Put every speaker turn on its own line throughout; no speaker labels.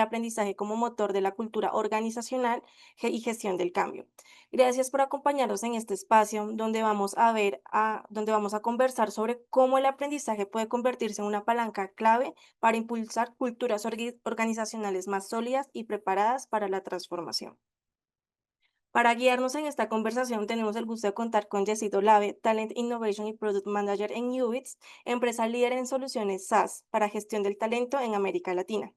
el aprendizaje como motor de la cultura organizacional y gestión del cambio. Gracias por acompañarnos en este espacio donde vamos a conversar sobre cómo el aprendizaje puede convertirse en una palanca clave para impulsar culturas organizacionales más sólidas y preparadas para la transformación. Para guiarnos en esta conversación, tenemos el gusto de contar con Jessit Olave, Talent Innovation y Product Manager en Ubits, empresa líder en soluciones SaaS para gestión del talento en América Latina.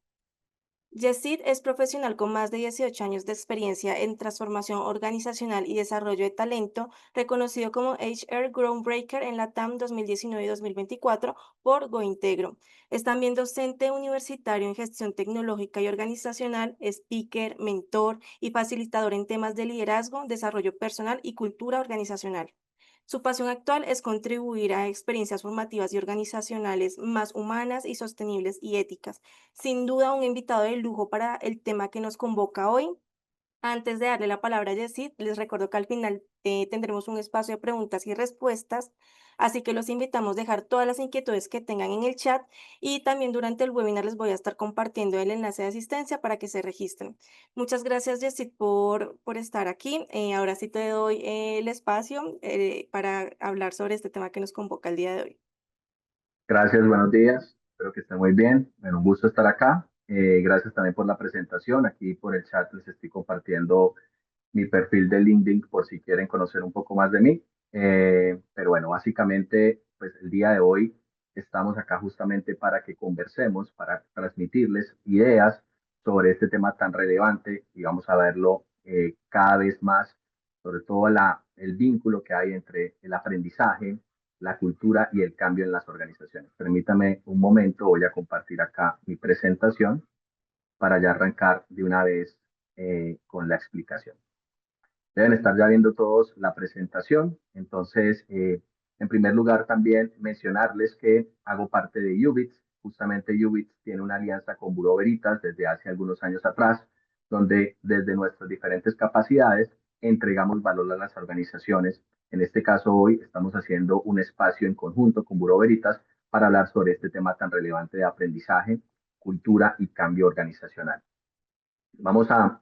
Yesid es profesional con más de 18 años de experiencia en transformación organizacional y desarrollo de talento, reconocido como HR Groundbreaker en la TAM 2019 y 2024 por GoIntegro. Es también docente universitario en gestión tecnológica y organizacional, speaker, mentor y facilitador en temas de liderazgo, desarrollo personal y cultura organizacional. Su pasión actual es contribuir a experiencias formativas y organizacionales más humanas y sostenibles y éticas. Sin duda, un invitado de lujo para el tema que nos convoca hoy. Antes de darle la palabra a Yesid, les recuerdo que al final tendremos un espacio de preguntas y respuestas, así que los invitamos a dejar todas las inquietudes que tengan en el chat y también durante el webinar les voy a estar compartiendo el enlace de asistencia para que se registren. Muchas gracias, Yesid, por estar aquí. Ahora sí te doy el espacio para hablar sobre este tema que nos convoca el día de hoy.
Gracias, buenos días. Espero que estén muy bien. Bueno, un gusto estar acá. Gracias también por la presentación. Aquí por el chat les estoy compartiendo mi perfil de LinkedIn por si quieren conocer un poco más de mí. Pero bueno, básicamente, pues el día de hoy estamos acá justamente para que conversemos, para transmitirles ideas sobre este tema tan relevante y vamos a verlo cada vez más, sobre todo el vínculo que hay entre el aprendizaje, la cultura y el cambio en las organizaciones. Permítame un momento, voy a compartir acá mi presentación para ya arrancar de una vez con la explicación. Deben estar ya viendo todos la presentación. Entonces, en primer lugar, también mencionarles que hago parte de Ubits. Justamente Ubits tiene una alianza con Bureau Veritas desde hace algunos años atrás, donde desde nuestras diferentes capacidades entregamos valor a las organizaciones. En este caso, hoy estamos haciendo un espacio en conjunto con Bureau Veritas para hablar sobre este tema tan relevante de aprendizaje, cultura y cambio organizacional. Vamos a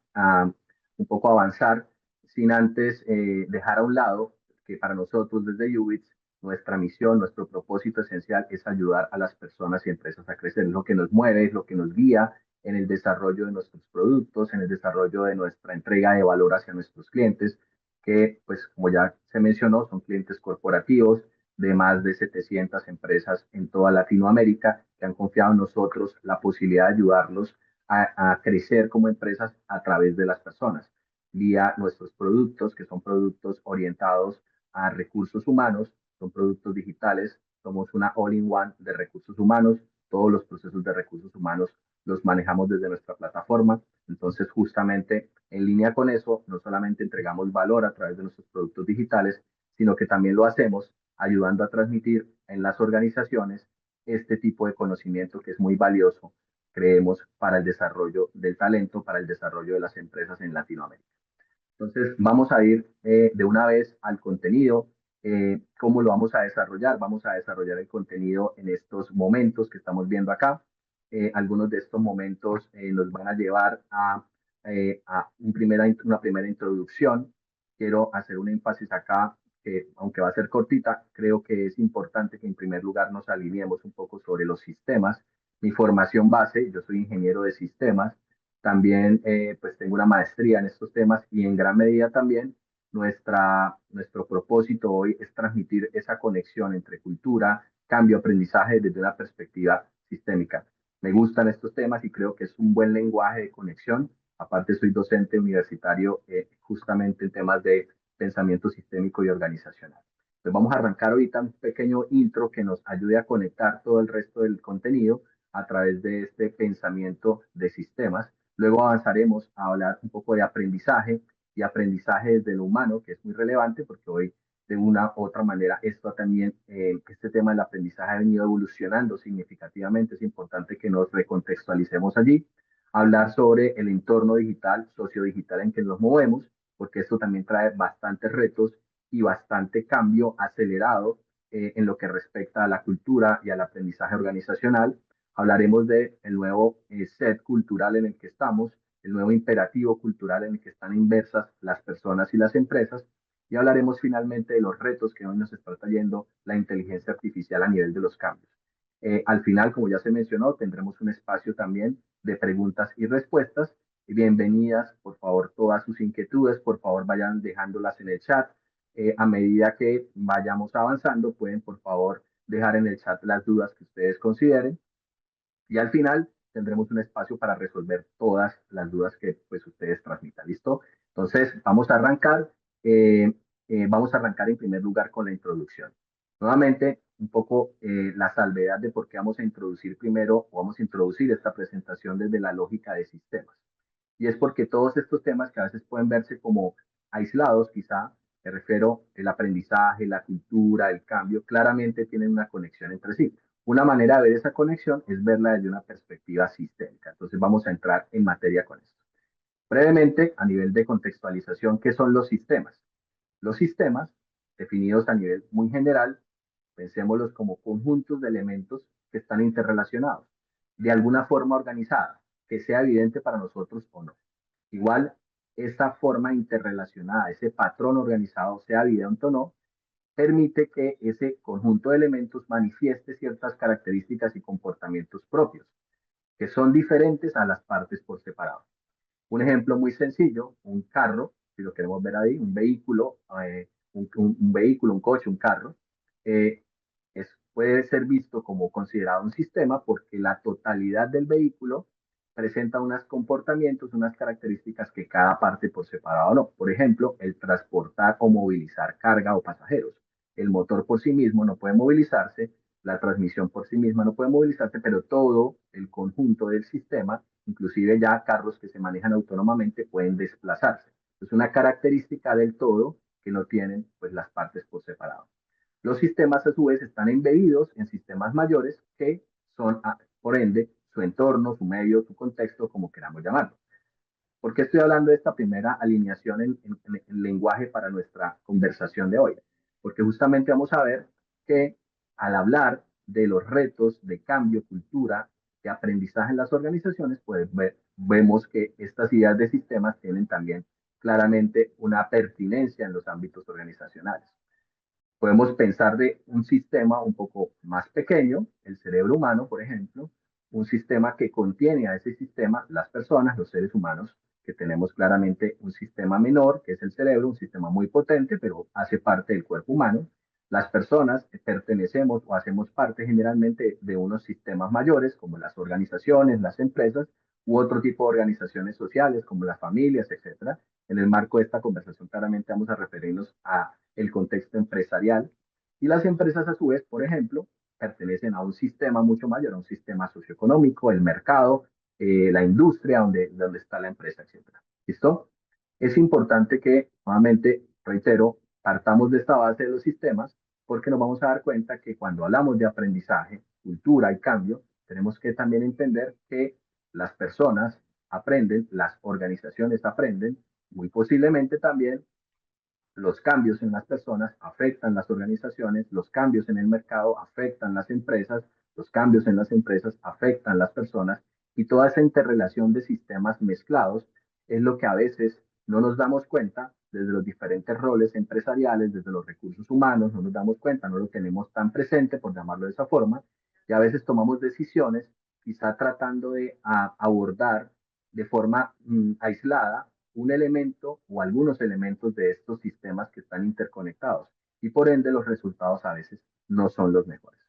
un poco avanzar sin antes dejar a un lado que para nosotros desde Ubits, nuestra misión, nuestro propósito esencial es ayudar a las personas y empresas a crecer. Es lo que nos mueve, es lo que nos guía en el desarrollo de nuestros productos, en el desarrollo de nuestra entrega de valor hacia nuestros clientes, que pues como ya se mencionó, son clientes corporativos de más de 700 empresas en toda Latinoamérica que han confiado en nosotros la posibilidad de ayudarlos a crecer como empresas a través de las personas, vía nuestros productos, que son productos orientados a recursos humanos, son productos digitales, somos una all-in-one de recursos humanos, todos los procesos de recursos humanos los manejamos desde nuestra plataforma, entonces justamente en línea con eso, no solamente entregamos valor a través de nuestros productos digitales, sino que también lo hacemos ayudando a transmitir en las organizaciones este tipo de conocimiento que es muy valioso, creemos, para el desarrollo del talento, para el desarrollo de las empresas en Latinoamérica. Entonces, vamos a ir de una vez al contenido. ¿Cómo lo vamos a desarrollar? Vamos a desarrollar el contenido en estos momentos que estamos viendo acá. Algunos de estos momentos nos van a llevar a una primera introducción. Quiero hacer un énfasis acá que, aunque va a ser cortita, creo que es importante que en primer lugar nos alineemos un poco sobre los sistemas. Mi formación base, yo soy ingeniero de sistemas, también pues tengo una maestría en estos temas y en gran medida también nuestro propósito hoy es transmitir esa conexión entre cultura, cambio, aprendizaje desde una perspectiva sistémica. Me gustan estos temas y creo que es un buen lenguaje de conexión. Aparte soy docente universitario justamente en temas de pensamiento sistémico y organizacional. Entonces vamos a arrancar ahorita un pequeño intro que nos ayude a conectar todo el resto del contenido a través de este pensamiento de sistemas. Luego avanzaremos a hablar un poco de aprendizaje y aprendizaje desde lo humano, que es muy relevante porque hoy de una u otra manera esto también, este tema del aprendizaje ha venido evolucionando significativamente. Es importante que nos recontextualicemos allí. Hablar sobre el entorno digital, sociodigital en que nos movemos, porque esto también trae bastantes retos y bastante cambio acelerado en lo que respecta a la cultura y al aprendizaje organizacional. Hablaremos del nuevo set cultural en el que estamos, el nuevo imperativo cultural en el que están inversas las personas y las empresas, y hablaremos finalmente de los retos que hoy nos está trayendo la inteligencia artificial a nivel de los cambios. Al final, como ya se mencionó, tendremos un espacio también de preguntas y respuestas. Bienvenidas, por favor, todas sus inquietudes, por favor, vayan dejándolas en el chat. A medida que vayamos avanzando, pueden, por favor, dejar en el chat las dudas que ustedes consideren y al final tendremos un espacio para resolver todas las dudas que pues ustedes transmitan. ¿Listo? Entonces, vamos a arrancar. Vamos a arrancar en primer lugar con la introducción. Nuevamente, un poco la salvedad de por qué vamos a introducir primero o vamos a introducir esta presentación desde la lógica de sistemas. Y es porque todos estos temas que a veces pueden verse como aislados, quizá, me refiero el aprendizaje, la cultura, el cambio, claramente tienen una conexión entre sí. Una manera de ver esa conexión es verla desde una perspectiva sistémica. Entonces vamos a entrar en materia con esto. Brevemente, a nivel de contextualización, ¿qué son los sistemas? Los sistemas, definidos a nivel muy general, pensémoslos como conjuntos de elementos que están interrelacionados, de alguna forma organizada, que sea evidente para nosotros o no. Igual, esa forma interrelacionada, ese patrón organizado, sea evidente o no, permite que ese conjunto de elementos manifieste ciertas características y comportamientos propios, que son diferentes a las partes por separado. Un ejemplo muy sencillo, un carro, si lo queremos ver ahí, un vehículo, un vehículo, un coche, un carro, eh, puede ser visto como considerado un sistema porque la totalidad del vehículo presenta unos comportamientos, unas características que cada parte por separado no. Por ejemplo, el transportar o movilizar carga o pasajeros. El motor por sí mismo no puede movilizarse, la transmisión por sí misma no puede movilizarse, pero todo el conjunto del sistema, inclusive ya carros que se manejan autónomamente, pueden desplazarse. Es una característica del todo que no tienen pues, las partes por separado. Los sistemas a su vez están embebidos en sistemas mayores que son, por ende, su entorno, su medio, su contexto, como queramos llamarlo. ¿Por qué estoy hablando de esta primera alineación en lenguaje para nuestra conversación de hoy? Porque justamente vamos a ver que al hablar de los retos de cambio, cultura, de aprendizaje en las organizaciones, pues vemos que estas ideas de sistemas tienen también claramente una pertinencia en los ámbitos organizacionales. Podemos pensar de un sistema un poco más pequeño, el cerebro humano, por ejemplo, un sistema que contiene a ese sistema las personas, los seres humanos, que tenemos claramente un sistema menor, que es el cerebro, un sistema muy potente, pero hace parte del cuerpo humano. Las personas pertenecemos o hacemos parte generalmente de unos sistemas mayores, como las organizaciones, las empresas, u otro tipo de organizaciones sociales, como las familias, etcétera. En el marco de esta conversación, claramente vamos a referirnos a el contexto empresarial. Y las empresas, a su vez, por ejemplo, pertenecen a un sistema mucho mayor, a un sistema socioeconómico, el mercado, la industria donde está la empresa, etcétera. ¿Listo? Es importante que, nuevamente, reitero, partamos de esta base de los sistemas, porque nos vamos a dar cuenta que cuando hablamos de aprendizaje, cultura y cambio, tenemos que también entender que las personas aprenden, las organizaciones aprenden, muy posiblemente también los cambios en las personas afectan las organizaciones, los cambios en el mercado afectan las empresas, los cambios en las empresas afectan las personas y toda esa interrelación de sistemas mezclados es lo que a veces no nos damos cuenta desde los diferentes roles empresariales, desde los recursos humanos, no nos damos cuenta, no lo tenemos tan presente, por llamarlo de esa forma, y a veces tomamos decisiones quizá tratando de abordar de forma aislada un elemento o algunos elementos de estos sistemas que están interconectados y por ende los resultados a veces no son los mejores.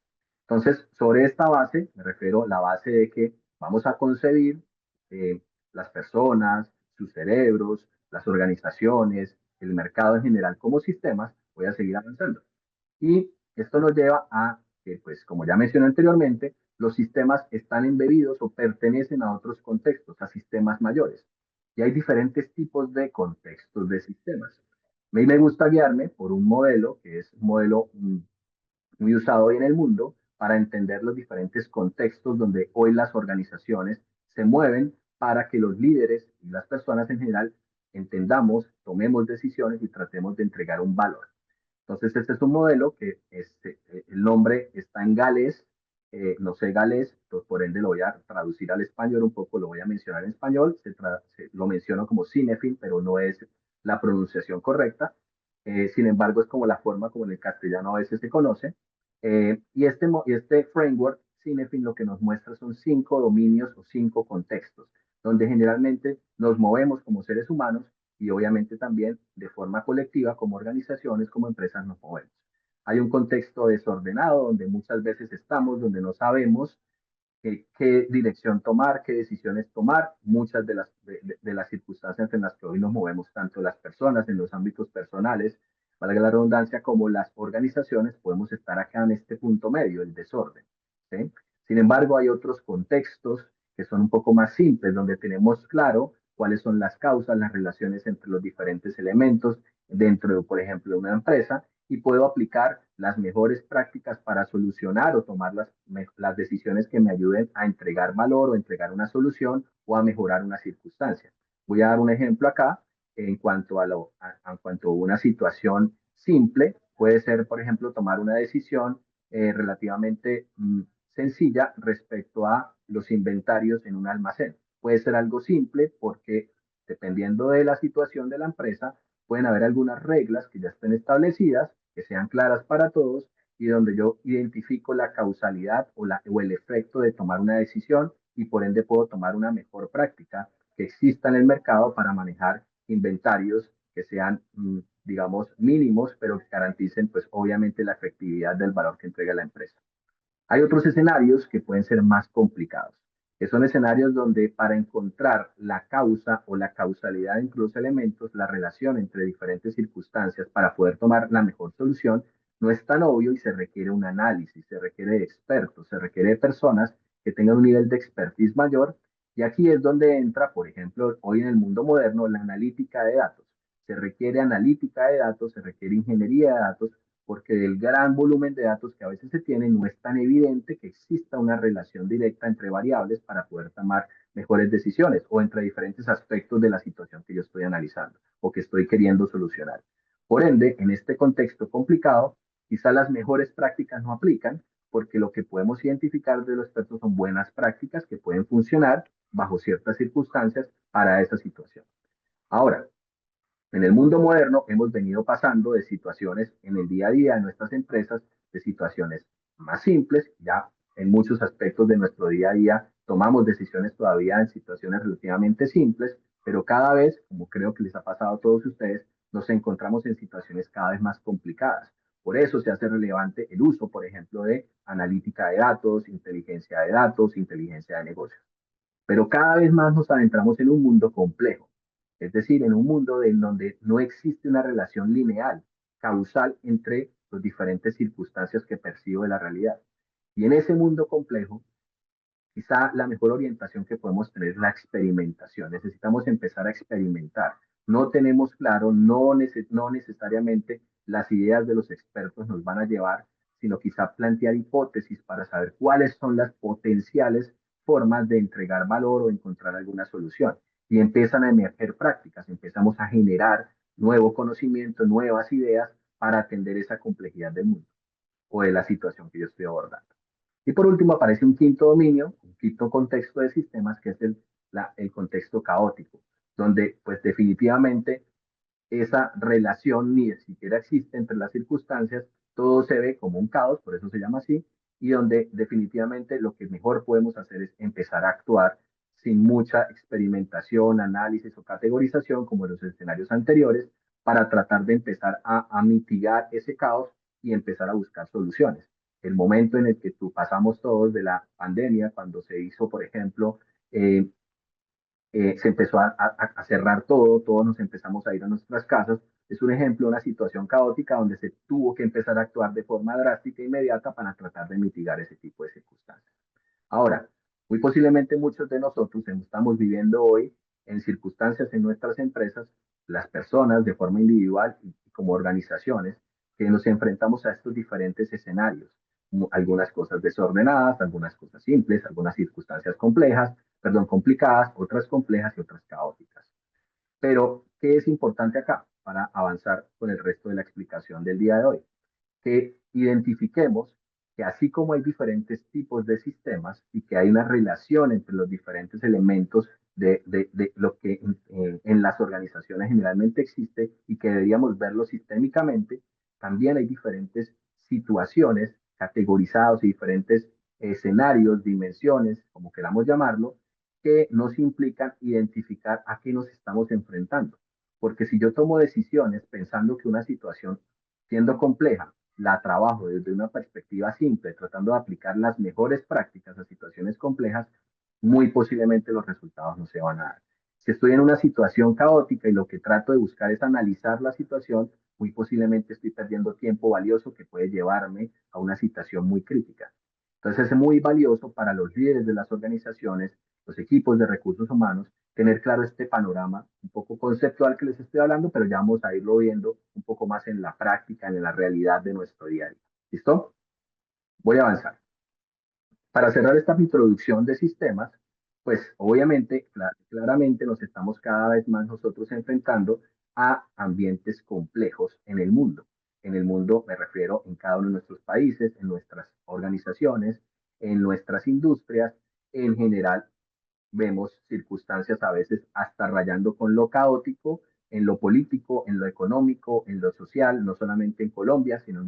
Entonces, sobre esta base, me refiero a la base de que vamos a concebir eh, las personas, sus cerebros, las organizaciones, el mercado en general como sistemas, voy a seguir avanzando. Y esto nos lleva a que, pues, como ya mencioné anteriormente, los sistemas están embebidos o pertenecen a otros contextos, a sistemas mayores. Y hay diferentes tipos de contextos de sistemas. A mí me gusta guiarme por un modelo que es un modelo muy usado hoy en el mundo para entender los diferentes contextos donde hoy las organizaciones se mueven para que los líderes y las personas en general entendamos, tomemos decisiones y tratemos de entregar un valor. Entonces, este es un modelo que el nombre está en galés, no sé galés, pues por ende lo voy a traducir al español un poco, lo voy a mencionar en español, lo menciono como cinéfilo, pero no es la pronunciación correcta. Sin embargo, es como la forma como en el castellano a veces se conoce. Y este framework cinéfilo lo que nos muestra son 5 dominios o 5 contextos, donde generalmente nos movemos como seres humanos y obviamente también de forma colectiva, como organizaciones, como empresas nos movemos. Hay un contexto desordenado donde muchas veces estamos, donde no sabemos qué dirección tomar, qué decisiones tomar. Muchas de las circunstancias en las que hoy nos movemos, tanto las personas en los ámbitos personales, valga la redundancia, como las organizaciones, podemos estar acá en este punto medio, el desorden. ¿Sí? Sin embargo, hay otros contextos que son un poco más simples, donde tenemos claro cuáles son las causas, las relaciones entre los diferentes elementos dentro de, por ejemplo, de una empresa, y puedo aplicar las mejores prácticas para solucionar o tomar las decisiones que me ayuden a entregar valor o entregar una solución o a mejorar una circunstancia. Voy a dar un ejemplo acá en cuanto a una situación simple. Puede ser, por ejemplo, tomar una decisión relativamente sencilla respecto a los inventarios en un almacén. Puede ser algo simple porque dependiendo de la situación de la empresa, pueden haber algunas reglas que ya estén establecidas, que sean claras para todos y donde yo identifico la causalidad o el efecto de tomar una decisión y por ende puedo tomar una mejor práctica que exista en el mercado para manejar inventarios que sean, digamos, mínimos, pero que garanticen, pues, obviamente la efectividad del valor que entrega la empresa. Hay otros escenarios que pueden ser más complicados, que son escenarios donde para encontrar la causa o la causalidad entre los elementos, la relación entre diferentes circunstancias para poder tomar la mejor solución, no es tan obvio y se requiere un análisis, se requiere de expertos, se requiere de personas que tengan un nivel de expertise mayor. Y aquí es donde entra, por ejemplo, hoy en el mundo moderno, la analítica de datos. Se requiere analítica de datos, se requiere ingeniería de datos, porque del gran volumen de datos que a veces se tiene no es tan evidente que exista una relación directa entre variables para poder tomar mejores decisiones o entre diferentes aspectos de la situación que yo estoy analizando o que estoy queriendo solucionar. Por ende, en este contexto complicado, quizá las mejores prácticas no aplican porque lo que podemos identificar de los expertos son buenas prácticas que pueden funcionar bajo ciertas circunstancias para esa situación. Ahora, en el mundo moderno hemos venido pasando de situaciones en el día a día de nuestras empresas, de situaciones más simples, ya en muchos aspectos de nuestro día a día tomamos decisiones todavía en situaciones relativamente simples, pero cada vez, como creo que les ha pasado a todos ustedes, nos encontramos en situaciones cada vez más complicadas. Por eso se hace relevante el uso, por ejemplo, de analítica de datos, inteligencia de negocios. Pero cada vez más nos adentramos en un mundo complejo, es decir, en un mundo en donde no existe una relación lineal, causal entre las diferentes circunstancias que percibo de la realidad. Y en ese mundo complejo, quizá la mejor orientación que podemos tener es la experimentación. Necesitamos empezar a experimentar. No tenemos claro, no necesariamente las ideas de los expertos nos van a llevar, sino quizá plantear hipótesis para saber cuáles son las potenciales formas de entregar valor o encontrar alguna solución. Y empiezan a emerger prácticas, empezamos a generar nuevo conocimiento, nuevas ideas para atender esa complejidad del mundo o de la situación que yo estoy abordando. Y por último aparece un quinto dominio, un quinto contexto de sistemas, que es el contexto caótico, donde pues definitivamente esa relación ni siquiera existe entre las circunstancias, todo se ve como un caos, por eso se llama así, y donde definitivamente lo que mejor podemos hacer es empezar a actuar sin mucha experimentación, análisis o categorización como en los escenarios anteriores, para tratar de empezar a mitigar ese caos y empezar a buscar soluciones. El momento en el que tú pasamos todos de la pandemia, cuando se hizo, por ejemplo, se empezó a cerrar todo, todos nos empezamos a ir a nuestras casas. Es un ejemplo de una situación caótica donde se tuvo que empezar a actuar de forma drástica e inmediata para tratar de mitigar ese tipo de circunstancias. Ahora, muy posiblemente muchos de nosotros estamos viviendo hoy en circunstancias en nuestras empresas, las personas de forma individual y como organizaciones, que nos enfrentamos a estos diferentes escenarios. Algunas cosas desordenadas, algunas cosas simples, algunas circunstancias complejas, perdón, complicadas, otras complejas y otras caóticas. Pero, ¿qué es importante acá para avanzar con el resto de la explicación del día de hoy? Que identifiquemos que que así como hay diferentes tipos de sistemas y que hay una relación entre los diferentes elementos de lo que en las organizaciones generalmente existe y que deberíamos verlo sistémicamente, también hay diferentes situaciones categorizados y diferentes escenarios, dimensiones, como queramos llamarlo, que nos implican identificar a qué nos estamos enfrentando. Porque si yo tomo decisiones pensando que una situación, siendo compleja, la trabajo desde una perspectiva simple, tratando de aplicar las mejores prácticas a situaciones complejas, muy posiblemente los resultados no se van a dar. Si estoy en una situación caótica y lo que trato de buscar es analizar la situación, muy posiblemente estoy perdiendo tiempo valioso que puede llevarme a una situación muy crítica. Entonces es muy valioso para los líderes de las organizaciones, los equipos de recursos humanos, tener claro este panorama un poco conceptual que les estoy hablando, pero ya vamos a irlo viendo un poco más en la práctica, en la realidad de nuestro día a día. ¿Listo? Voy a avanzar. Para cerrar esta introducción de sistemas, pues obviamente, claramente nos estamos cada vez más nosotros enfrentando a ambientes complejos en el mundo. En el mundo me refiero en cada uno de nuestros países, en nuestras organizaciones, en nuestras industrias, en general vemos circunstancias a veces hasta rayando con lo caótico, en lo político, en lo económico, en lo social, no solamente en Colombia, sino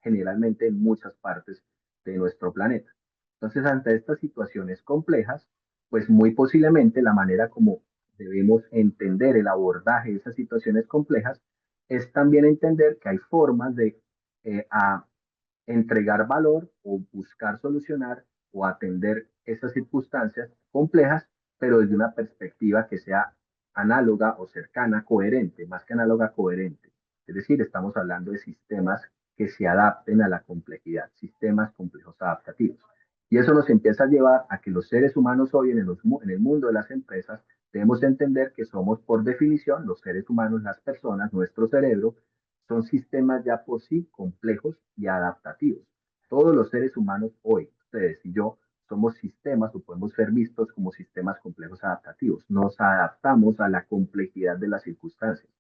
generalmente en muchas partes de nuestro planeta. Entonces, ante estas situaciones complejas, pues muy posiblemente la manera como debemos entender el abordaje de esas situaciones complejas es también entender que hay formas de a entregar valor o buscar solucionar o atender esas circunstancias complejas, pero desde una perspectiva que sea análoga o cercana, coherente, más que análoga, coherente. Es decir, estamos hablando de sistemas que se adapten a la complejidad, sistemas complejos adaptativos. Y eso nos empieza a llevar a que los seres humanos hoy en el mundo de las empresas debemos entender que somos por definición los seres humanos, las personas, nuestro cerebro, son sistemas ya por sí complejos y adaptativos. Todos los seres humanos hoy, ustedes y yo, somos sistemas o podemos ser vistos como sistemas complejos adaptativos. Nos adaptamos a la complejidad de las circunstancias.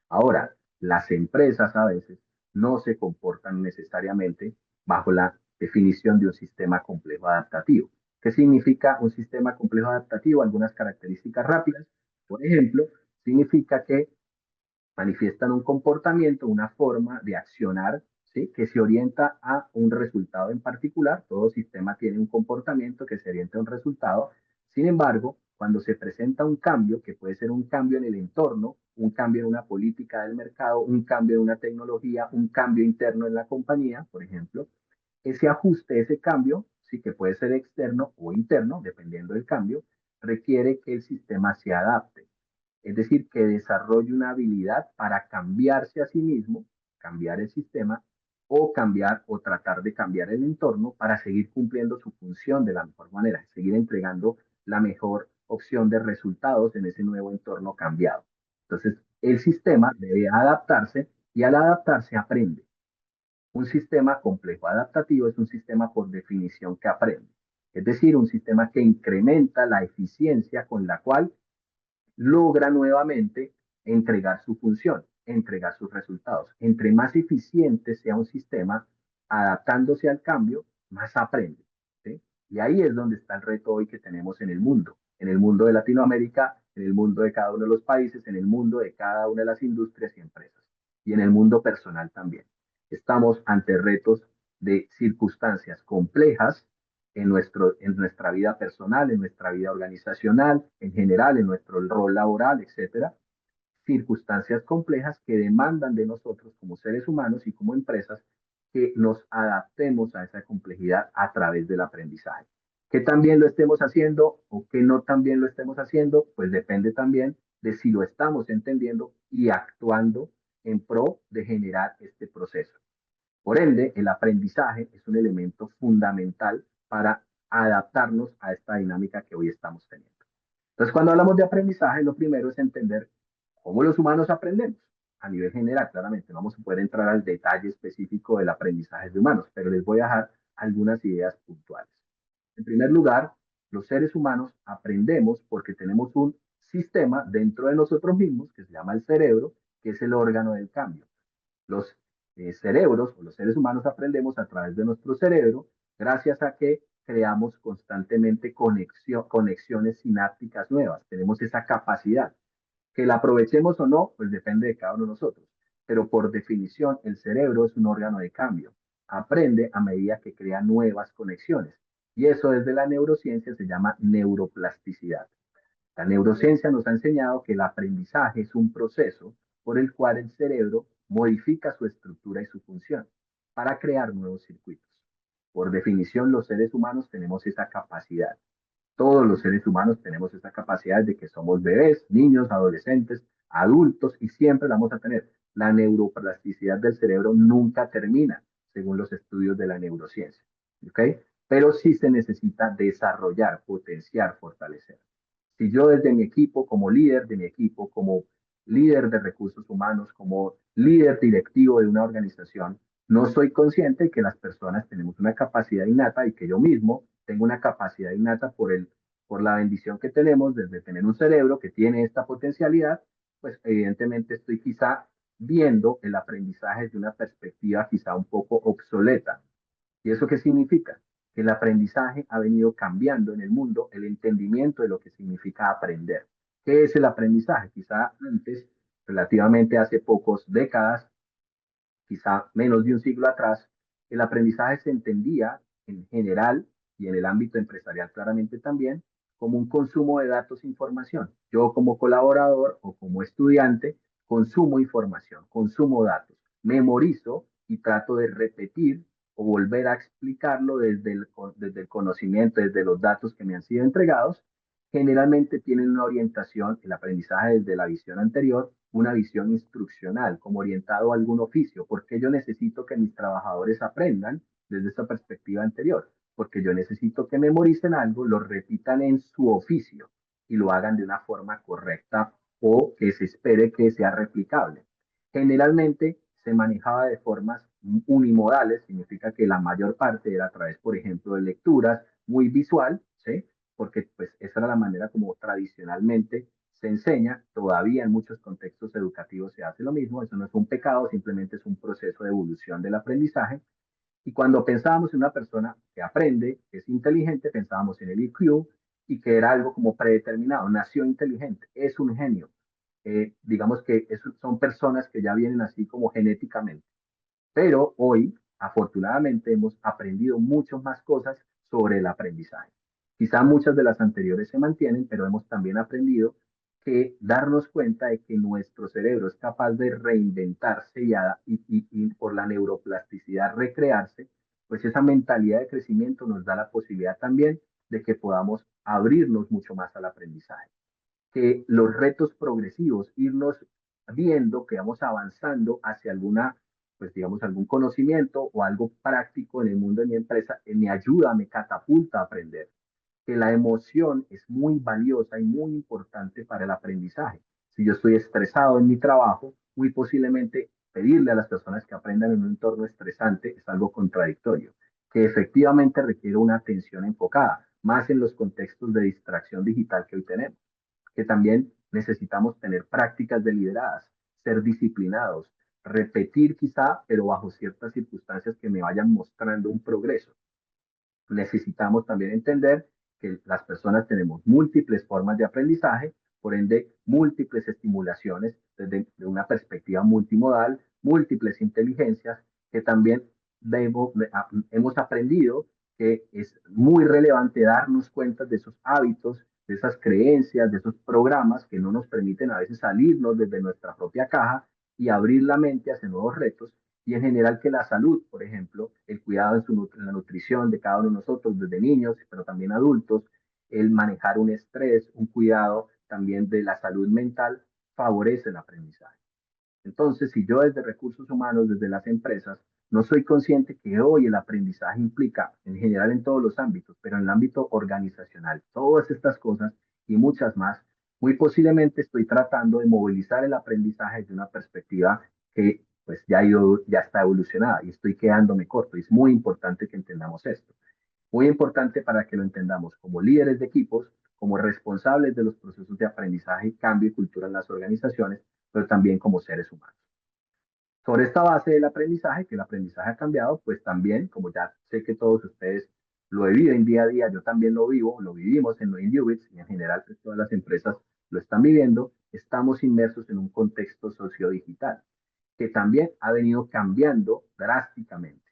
Ahora, las empresas a veces no se comportan necesariamente bajo la definición de un sistema complejo adaptativo. ¿Qué significa un sistema complejo adaptativo? Algunas características rápidas. Por ejemplo, significa que manifiestan un comportamiento, una forma de accionar, ¿sí? Que se orienta a un resultado en particular. Todo sistema tiene un comportamiento que se orienta a un resultado. Sin embargo, cuando se presenta un cambio, que puede ser un cambio en el entorno, un cambio en una política del mercado, un cambio en una tecnología, un cambio interno en la compañía, por ejemplo, ese ajuste, ese cambio, sí que puede ser externo o interno, dependiendo del cambio, requiere que el sistema se adapte, es decir, que desarrolle una habilidad para cambiarse a sí mismo, cambiar el sistema o cambiar o tratar de cambiar el entorno para seguir cumpliendo su función de la mejor manera, seguir entregando la mejor opción de resultados en ese nuevo entorno cambiado. Entonces, el sistema debe adaptarse y al adaptarse aprende. Un sistema complejo adaptativo es un sistema por definición que aprende, es decir, un sistema que incrementa la eficiencia con la cual logra nuevamente entregar su función, entregar sus resultados. Entre más eficiente sea un sistema adaptándose al cambio, más aprende. ¿Sí? Y ahí es donde está el reto hoy que tenemos en el mundo de Latinoamérica, en el mundo de cada uno de los países, en el mundo de cada una de las industrias y empresas, y en el mundo personal también. Estamos ante retos de circunstancias complejas en nuestra vida personal, en nuestra vida organizacional, en general, en nuestro rol laboral, etcétera. Circunstancias complejas que demandan de nosotros como seres humanos y como empresas que nos adaptemos a esa complejidad a través del aprendizaje. Que también lo estemos haciendo o que no también lo estemos haciendo, pues depende también de si lo estamos entendiendo y actuando en pro de generar este proceso. Por ende, el aprendizaje es un elemento fundamental para adaptarnos a esta dinámica que hoy estamos teniendo. Entonces, cuando hablamos de aprendizaje, lo primero es entender cómo los humanos aprendemos. A nivel general, claramente, no vamos a poder entrar al detalle específico del aprendizaje de humanos, pero les voy a dejar algunas ideas puntuales. En primer lugar, los seres humanos aprendemos porque tenemos un sistema dentro de nosotros mismos que se llama el cerebro, que es el órgano del cambio. Los cerebros o los seres humanos aprendemos a través de nuestro cerebro gracias a que creamos constantemente conexiones sinápticas nuevas. Tenemos esa capacidad. Que la aprovechemos o no, pues depende de cada uno de nosotros. Pero por definición, el cerebro es un órgano de cambio. Aprende a medida que crea nuevas conexiones. Y eso desde la neurociencia se llama neuroplasticidad. La neurociencia nos ha enseñado que el aprendizaje es un proceso por el cual el cerebro modifica su estructura y su función para crear nuevos circuitos. Por definición, los seres humanos tenemos esa capacidad. Todos los seres humanos tenemos esa capacidad de que somos bebés, niños, adolescentes, adultos y siempre la vamos a tener. La neuroplasticidad del cerebro nunca termina, según los estudios de la neurociencia. ¿Ok? Pero sí se necesita desarrollar, potenciar, fortalecer. Si yo desde mi equipo, como líder de mi equipo, como líder de recursos humanos, como líder directivo de una organización, no soy consciente de que las personas tenemos una capacidad innata y que yo mismo tengo una capacidad innata por la bendición que tenemos desde tener un cerebro que tiene esta potencialidad, pues evidentemente estoy quizá viendo el aprendizaje desde una perspectiva quizá un poco obsoleta. ¿Y eso qué significa? Que el aprendizaje ha venido cambiando en el mundo el entendimiento de lo que significa aprender. ¿Qué es el aprendizaje? Quizá antes, relativamente hace pocas décadas, quizá menos de un siglo atrás, el aprendizaje se entendía en general y en el ámbito empresarial claramente también como un consumo de datos e información. Yo como colaborador o como estudiante consumo información, consumo datos, memorizo y trato de repetir o volver a explicarlo desde el conocimiento, desde los datos que me han sido entregados. Generalmente tienen una orientación, el aprendizaje desde la visión anterior, una visión instruccional, como orientado a algún oficio, porque yo necesito que mis trabajadores aprendan desde esa perspectiva anterior, porque yo necesito que memoricen algo, lo repitan en su oficio y lo hagan de una forma correcta o que se espere que sea replicable. Generalmente se manejaba de formas unimodales, significa que la mayor parte era a través, por ejemplo, de lecturas muy visual, ¿sí? Porque pues esa era la manera como tradicionalmente se enseña, todavía en muchos contextos educativos se hace lo mismo, eso no es un pecado, simplemente es un proceso de evolución del aprendizaje. Y cuando pensábamos en una persona que aprende, que es inteligente, pensábamos en el IQ y que era algo como predeterminado, nació inteligente, es un genio. Digamos que son personas que ya vienen así como genéticamente. Pero hoy, afortunadamente, hemos aprendido muchas más cosas sobre el aprendizaje. Quizá muchas de las anteriores se mantienen, pero hemos también aprendido que darnos cuenta de que nuestro cerebro es capaz de reinventarse y por la neuroplasticidad recrearse, pues esa mentalidad de crecimiento nos da la posibilidad también de que podamos abrirnos mucho más al aprendizaje, que los retos progresivos, irnos viendo que vamos avanzando hacia alguna, pues digamos, algún conocimiento o algo práctico en el mundo de mi empresa, me ayuda, me catapulta a aprender. Que la emoción es muy valiosa y muy importante para el aprendizaje. Si yo estoy estresado en mi trabajo, muy posiblemente pedirle a las personas que aprendan en un entorno estresante es algo contradictorio, que efectivamente requiere una atención enfocada, más en los contextos de distracción digital que hoy tenemos, que también necesitamos tener prácticas deliberadas, ser disciplinados, repetir quizá, pero bajo ciertas circunstancias que me vayan mostrando un progreso. Necesitamos también entender que las personas tenemos múltiples formas de aprendizaje, por ende, múltiples estimulaciones desde una perspectiva multimodal, múltiples inteligencias que también hemos aprendido que es muy relevante darnos cuenta de esos hábitos, de esas creencias, de esos programas que no nos permiten a veces salirnos desde nuestra propia caja y abrir la mente hacia nuevos retos y en general que la salud, por ejemplo, el cuidado en la nutrición de cada uno de nosotros, desde niños, pero también adultos, el manejar un estrés, un cuidado también de la salud mental, favorece el aprendizaje. Entonces, si yo desde recursos humanos, desde las empresas, no soy consciente que hoy el aprendizaje implica, en general en todos los ámbitos, pero en el ámbito organizacional, todas estas cosas y muchas más, muy posiblemente estoy tratando de movilizar el aprendizaje de una perspectiva que pues ya está evolucionada y estoy quedándome corto. Y es muy importante que entendamos esto. Muy importante para que lo entendamos como líderes de equipos, como responsables de los procesos de aprendizaje, cambio y cultura en las organizaciones, pero también como seres humanos. Sobre esta base del aprendizaje, que el aprendizaje ha cambiado, pues también, como ya sé que todos ustedes lo viven día a día, yo también lo vivo, lo vivimos en Ubits y en general pues, todas las empresas lo están viviendo, estamos inmersos en un contexto sociodigital que también ha venido cambiando drásticamente.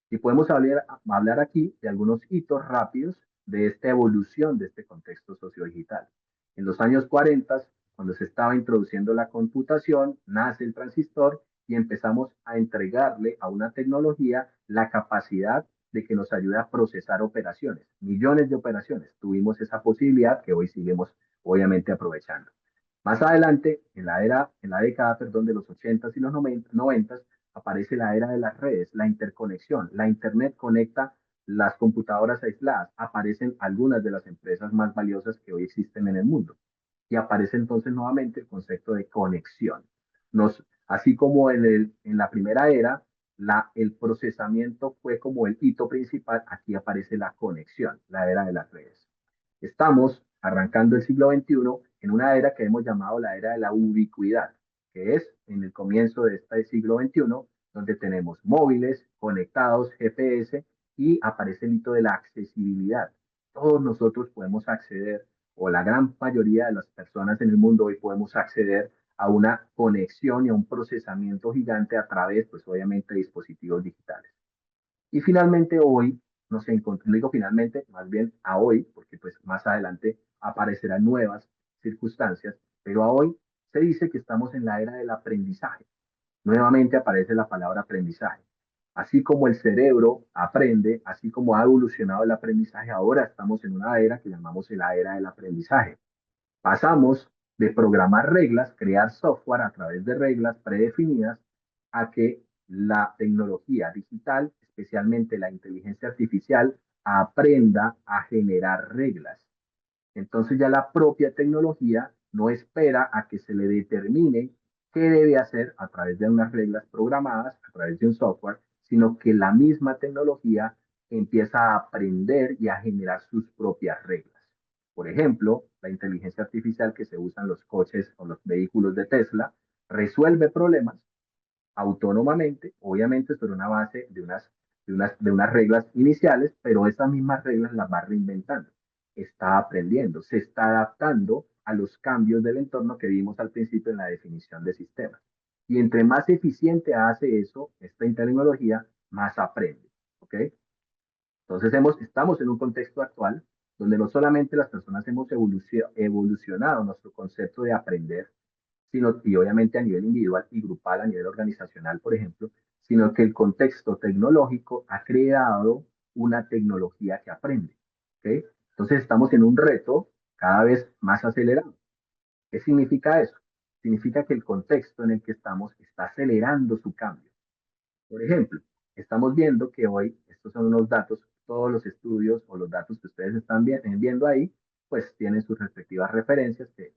Y podemos hablar aquí de algunos hitos rápidos de esta evolución de este contexto sociodigital. En los años 40, cuando se estaba introduciendo la computación, nace el transistor y empezamos a entregarle a una tecnología la capacidad de que nos ayude a procesar operaciones, millones de operaciones. Tuvimos esa posibilidad que hoy seguimos obviamente aprovechando. Más adelante, en la década, perdón, de los 80 y los 90, aparece la era de las redes, la interconexión. La Internet conecta las computadoras aisladas. Aparecen algunas de las empresas más valiosas que hoy existen en el mundo. Y aparece entonces nuevamente el concepto de conexión. Así como en la primera era, el procesamiento fue como el hito principal, aquí aparece la conexión, la era de las redes. Estamos arrancando el siglo XXI en una era que hemos llamado la era de la ubicuidad, que es en el comienzo de este siglo XXI, donde tenemos móviles conectados, GPS, y aparece el hito de la accesibilidad. Todos nosotros podemos acceder, o la gran mayoría de las personas en el mundo hoy podemos acceder a una conexión y a un procesamiento gigante a través, pues obviamente, de dispositivos digitales. Y finalmente hoy nos encontramos, digo finalmente, más bien a hoy, porque pues más adelante aparecerán nuevas circunstancias, pero a hoy se dice que estamos en la era del aprendizaje. Nuevamente aparece la palabra aprendizaje. Así como el cerebro aprende, así como ha evolucionado el aprendizaje, ahora estamos en una era que llamamos la era del aprendizaje. Pasamos de programar reglas, crear software a través de reglas predefinidas, a que la tecnología digital, especialmente la inteligencia artificial, aprenda a generar reglas. Entonces ya la propia tecnología no espera a que se le determine qué debe hacer a través de unas reglas programadas, a través de un software, sino que la misma tecnología empieza a aprender y a generar sus propias reglas. Por ejemplo, la inteligencia artificial que se usa en los coches o los vehículos de Tesla resuelve problemas autónomamente, obviamente sobre una base de unas reglas iniciales, pero esas mismas reglas las va reinventando, está aprendiendo, se está adaptando a los cambios del entorno que vimos al principio en la definición de sistemas. Y entre más eficiente hace eso, esta tecnología, más aprende. ¿Ok? Entonces estamos en un contexto actual donde no solamente las personas hemos evolucionado nuestro concepto de aprender, sino, y obviamente a nivel individual y grupal, a nivel organizacional, por ejemplo, sino que el contexto tecnológico ha creado una tecnología que aprende. ¿Ok? Entonces estamos en un reto cada vez más acelerado. ¿Qué significa eso? Significa que el contexto en el que estamos está acelerando su cambio. Por ejemplo, estamos viendo que hoy, estos son unos datos, todos los estudios o los datos que ustedes están viendo ahí, pues tienen sus respectivas referencias que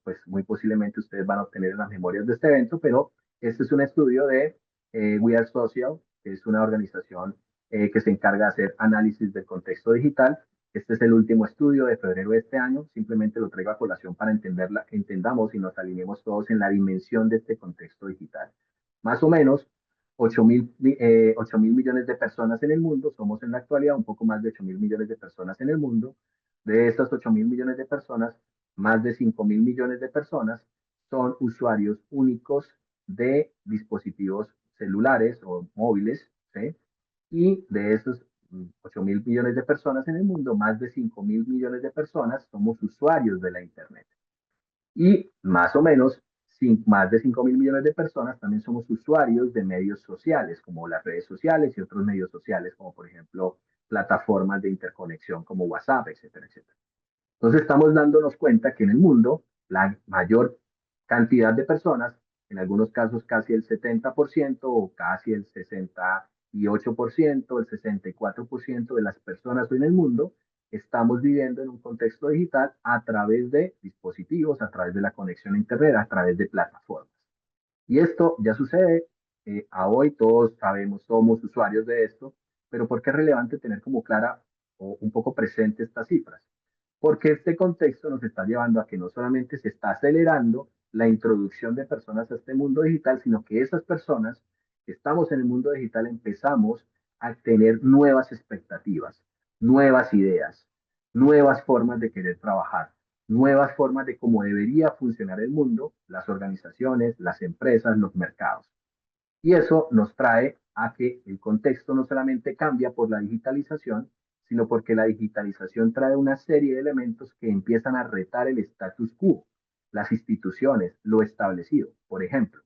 pues muy posiblemente ustedes van a obtener en las memorias de este evento, pero este es un estudio de We Are Social, que es una organización que se encarga de hacer análisis del contexto digital. Este es el último estudio de febrero de este año, simplemente lo traigo a colación para entendamos y nos alineemos todos en la dimensión de este contexto digital. Más o menos 8 mil millones de personas en el mundo, somos en la actualidad un poco más de 8 mil millones de personas en el mundo. De estas 8 mil millones de personas, más de 5 mil millones de personas son usuarios únicos de dispositivos celulares o móviles, ¿sí? Y de esos 8 mil millones de personas en el mundo, más de 5 mil millones de personas somos usuarios de la Internet. Y más o menos, más de 5 mil millones de personas también somos usuarios de medios sociales, como las redes sociales y otros medios sociales, como por ejemplo plataformas de interconexión como WhatsApp, etcétera, etcétera. Entonces estamos dándonos cuenta que en el mundo la mayor cantidad de personas, en algunos casos casi el 70% o casi el 68%, el 64% de las personas hoy en el mundo, estamos viviendo en un contexto digital a través de dispositivos, a través de la conexión a Internet, a través de plataformas. Y esto ya sucede, a hoy todos sabemos, somos usuarios de esto, pero ¿por qué es relevante tener como clara o un poco presente estas cifras? Porque este contexto nos está llevando a que no solamente se está acelerando la introducción de personas a este mundo digital, sino que esas personas que estamos en el mundo digital empezamos a tener nuevas expectativas, nuevas ideas, nuevas formas de querer trabajar, nuevas formas de cómo debería funcionar el mundo, las organizaciones, las empresas, los mercados. Y eso nos trae a que el contexto no solamente cambia por la digitalización, sino porque la digitalización trae una serie de elementos que empiezan a retar el status quo, las instituciones, lo establecido. Por ejemplo,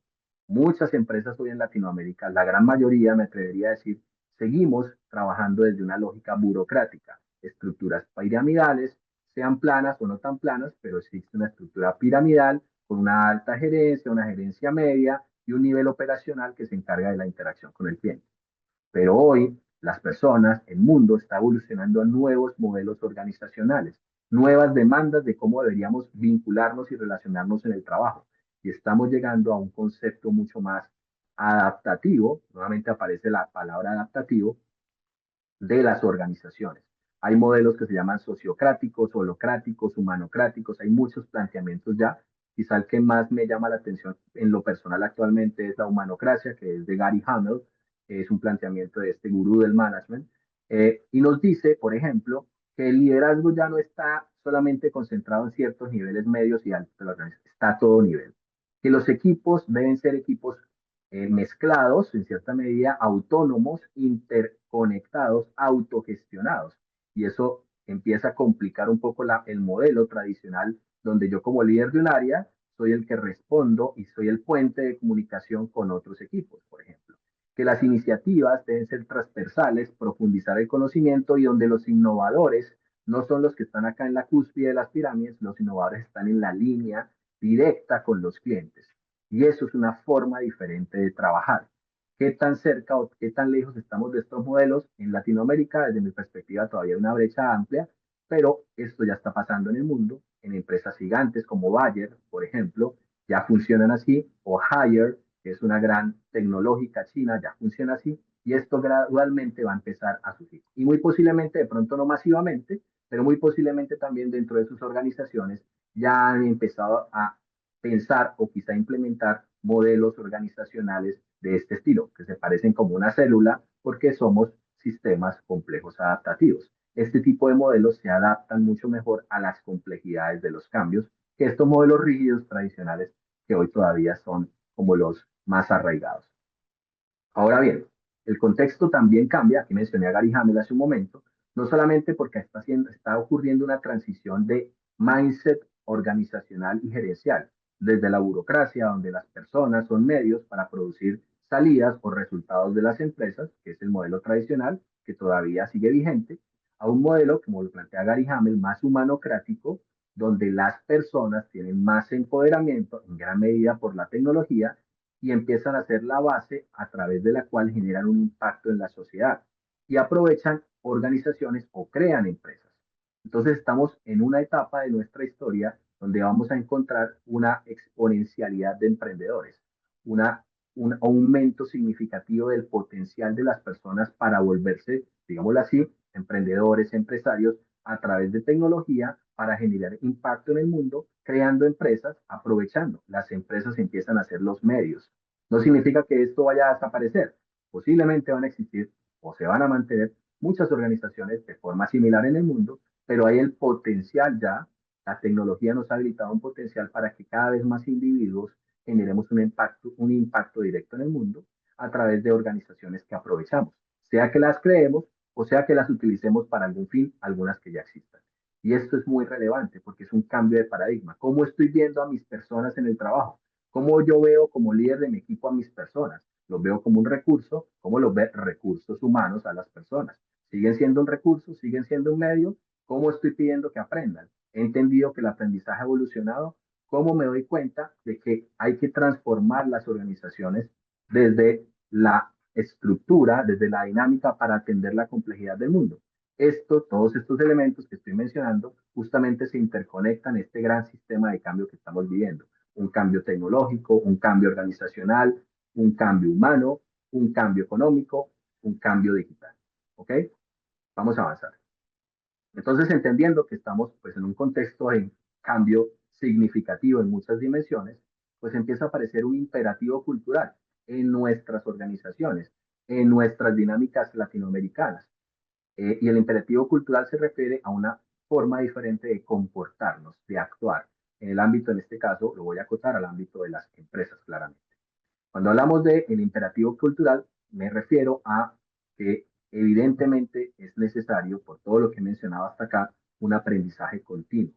muchas empresas hoy en Latinoamérica, la gran mayoría, me atrevería a decir, seguimos trabajando desde una lógica burocrática, estructuras piramidales, sean planas o no tan planas, pero existe una estructura piramidal con una alta gerencia, una gerencia media y un nivel operacional que se encarga de la interacción con el cliente. Pero hoy las personas, el mundo está evolucionando a nuevos modelos organizacionales, nuevas demandas de cómo deberíamos vincularnos y relacionarnos en el trabajo. Y estamos llegando a un concepto mucho más adaptativo, nuevamente aparece la palabra adaptativo, de las organizaciones. Hay modelos que se llaman sociocráticos, holocráticos, humanocráticos, hay muchos planteamientos ya. Quizá el que más me llama la atención en lo personal actualmente es la humanocracia, que es de Gary Hamel, que es un planteamiento de este gurú del management, y nos dice, por ejemplo, que el liderazgo ya no está solamente concentrado en ciertos niveles medios y altos de la organización, está a todo nivel. Que los equipos deben ser equipos mezclados, en cierta medida, autónomos, interconectados, autogestionados. Y eso empieza a complicar un poco el modelo tradicional, donde yo como líder de un área soy el que respondo y soy el puente de comunicación con otros equipos, por ejemplo. Que las iniciativas deben ser transversales, profundizar el conocimiento y donde los innovadores no son los que están acá en la cúspide de las pirámides, los innovadores están en la línea directa con los clientes. Y eso es una forma diferente de trabajar. ¿Qué tan cerca o qué tan lejos estamos de estos modelos? En Latinoamérica, desde mi perspectiva, todavía hay una brecha amplia, pero esto ya está pasando en el mundo, en empresas gigantes como Bayer, por ejemplo, ya funcionan así, o Haier, que es una gran tecnológica china, ya funciona así, y esto gradualmente va a empezar a surgir. Y muy posiblemente, de pronto no masivamente, pero muy posiblemente también dentro de sus organizaciones ya han empezado a pensar o quizá implementar modelos organizacionales de este estilo, que se parecen como una célula porque somos sistemas complejos adaptativos. Este tipo de modelos se adaptan mucho mejor a las complejidades de los cambios que estos modelos rígidos tradicionales que hoy todavía son como los más arraigados. Ahora bien, el contexto también cambia, aquí mencioné a Gary Hamel hace un momento, no solamente porque está ocurriendo una transición de mindset organizacional y gerencial, desde la burocracia, donde las personas son medios para producir salidas o resultados de las empresas, que es el modelo tradicional, que todavía sigue vigente, a un modelo, como lo plantea Gary Hamel, más humanocrático, donde las personas tienen más empoderamiento, en gran medida por la tecnología, y empiezan a ser la base a través de la cual generan un impacto en la sociedad y aprovechan organizaciones o crean empresas. Entonces estamos en una etapa de nuestra historia donde vamos a encontrar una exponencialidad de emprendedores, una, un aumento significativo del potencial de las personas para volverse, digámoslo así, emprendedores, empresarios, a través de tecnología para generar impacto en el mundo, creando empresas, aprovechando. Las empresas empiezan a ser los medios. No significa que esto vaya a desaparecer. Posiblemente van a existir o se van a mantener muchas organizaciones de forma similar en el mundo, pero hay el potencial ya, la tecnología nos ha habilitado un potencial para que cada vez más individuos generemos un impacto directo en el mundo a través de organizaciones que aprovechamos, sea que las creemos o sea que las utilicemos para algún fin, algunas que ya existan. Y esto es muy relevante porque es un cambio de paradigma. ¿Cómo estoy viendo a mis personas en el trabajo? ¿Cómo yo veo como líder de mi equipo a mis personas? ¿Los veo como un recurso? ¿Cómo los ve recursos humanos a las personas? ¿Siguen siendo un recurso? ¿Siguen siendo un medio? ¿Cómo estoy pidiendo que aprendan? He entendido que el aprendizaje ha evolucionado. ¿Cómo me doy cuenta de que hay que transformar las organizaciones desde la estructura, desde la dinámica para atender la complejidad del mundo? Todos estos elementos que estoy mencionando justamente se interconectan en este gran sistema de cambio que estamos viviendo. Un cambio tecnológico, un cambio organizacional, un cambio humano, un cambio económico, un cambio digital. ¿Ok? Vamos a avanzar. Entonces, entendiendo que estamos pues, en un contexto de cambio significativo en muchas dimensiones, pues empieza a aparecer un imperativo cultural en nuestras organizaciones, en nuestras dinámicas latinoamericanas. Y el imperativo cultural se refiere a una forma diferente de comportarnos, de actuar. En el ámbito, en este caso, lo voy a acotar al ámbito de las empresas, claramente. Cuando hablamos del imperativo cultural, me refiero a que evidentemente es necesario, por todo lo que he mencionado hasta acá, un aprendizaje continuo.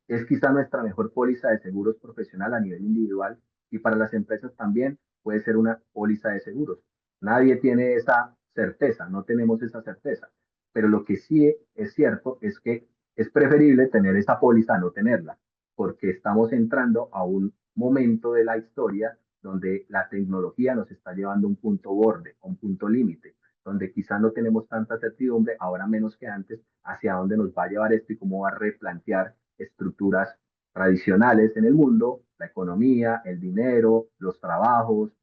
Es quizá nuestra mejor póliza de seguros profesional a nivel individual y para las empresas también puede ser una póliza de seguros. Nadie tiene esa certeza, no tenemos esa certeza, pero lo que sí es cierto es que es preferible tener esa póliza a no tenerla, porque estamos entrando a un momento de la historia donde la tecnología nos está llevando a un punto borde, a un punto límite, donde quizá no tenemos tanta certidumbre, ahora menos que antes, hacia dónde nos va a llevar esto y cómo va a replantear estructuras tradicionales en el mundo, la economía, el dinero, los trabajos,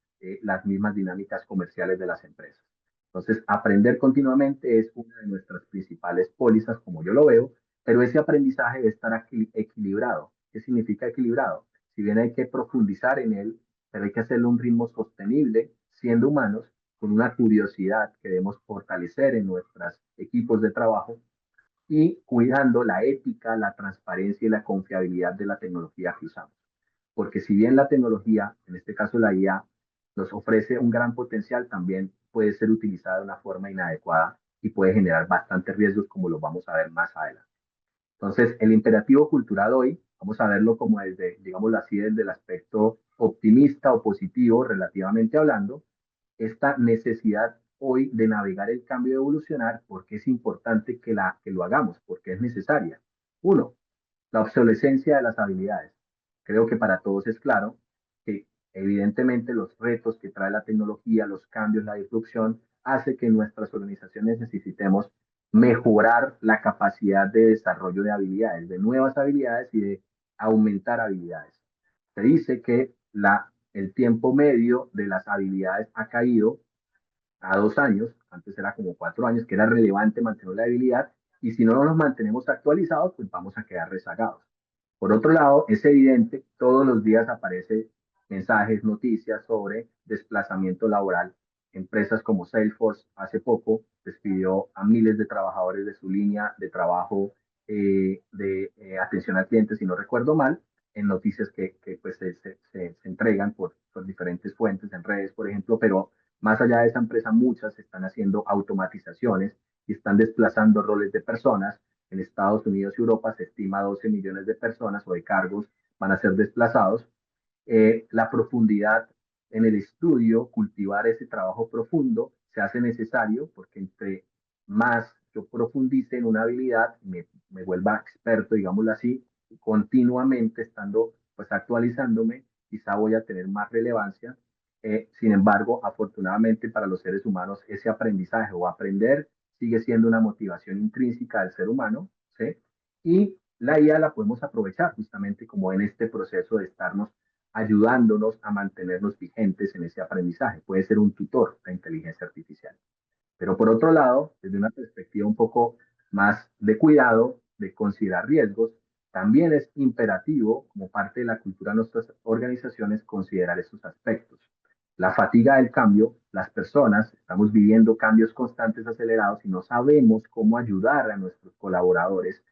las mismas dinámicas comerciales de las empresas. Entonces, aprender continuamente es una de nuestras principales pólizas, como yo lo veo, pero ese aprendizaje debe estar equilibrado. ¿Qué significa equilibrado? Si bien hay que profundizar en él, pero hay que hacerlo a un ritmo sostenible, siendo humanos, con una curiosidad que debemos fortalecer en nuestros equipos de trabajo y cuidando la ética, la transparencia y la confiabilidad de la tecnología que usamos. Porque si bien la tecnología, en este caso la IA, nos ofrece un gran potencial, también puede ser utilizada de una forma inadecuada y puede generar bastantes riesgos, como lo vamos a ver más adelante. Entonces, el imperativo cultural hoy, vamos a verlo como desde, digámoslo así, desde el aspecto optimista o positivo, relativamente hablando, esta necesidad hoy de navegar el cambio y evolucionar, porque es importante que lo hagamos, porque es necesaria. Uno, la obsolescencia de las habilidades. Creo que para todos es claro que evidentemente los retos que trae la tecnología, los cambios, la disrupción, hace que nuestras organizaciones necesitemos mejorar la capacidad de desarrollo de habilidades, de nuevas habilidades y de aumentar habilidades. Se dice que el tiempo medio de las habilidades ha caído a 2 años, antes era como 4 años, que era relevante mantener la habilidad, y si no nos mantenemos actualizados, pues vamos a quedar rezagados. Por otro lado, es evidente, todos los días aparecen mensajes, noticias sobre desplazamiento laboral. Empresas como Salesforce hace poco despidió a miles de trabajadores de su línea de trabajo de atención al cliente, si no recuerdo mal, en noticias que pues, se entregan por diferentes fuentes en redes, por ejemplo, pero más allá de esa empresa, muchas están haciendo automatizaciones y están desplazando roles de personas. En Estados Unidos y Europa se estima 12 millones de personas o de cargos van a ser desplazados. La profundidad en el estudio, cultivar ese trabajo profundo, se hace necesario porque entre más yo profundice en una habilidad, me vuelva experto, digámoslo así, continuamente estando pues actualizándome, quizá voy a tener más relevancia. Sin embargo, afortunadamente para los seres humanos, ese aprendizaje o aprender sigue siendo una motivación intrínseca del ser humano, ¿sí? Y la IA la podemos aprovechar justamente como en este proceso de estarnos ayudándonos a mantenernos vigentes en ese aprendizaje. Puede ser un tutor, la inteligencia artificial. Pero por otro lado, desde una perspectiva un poco más de cuidado, de considerar riesgos, también es imperativo, como parte de la cultura de nuestras organizaciones, considerar esos aspectos. La fatiga del cambio, las personas estamos viviendo cambios constantes acelerados y no sabemos cómo ayudar a nuestros colaboradores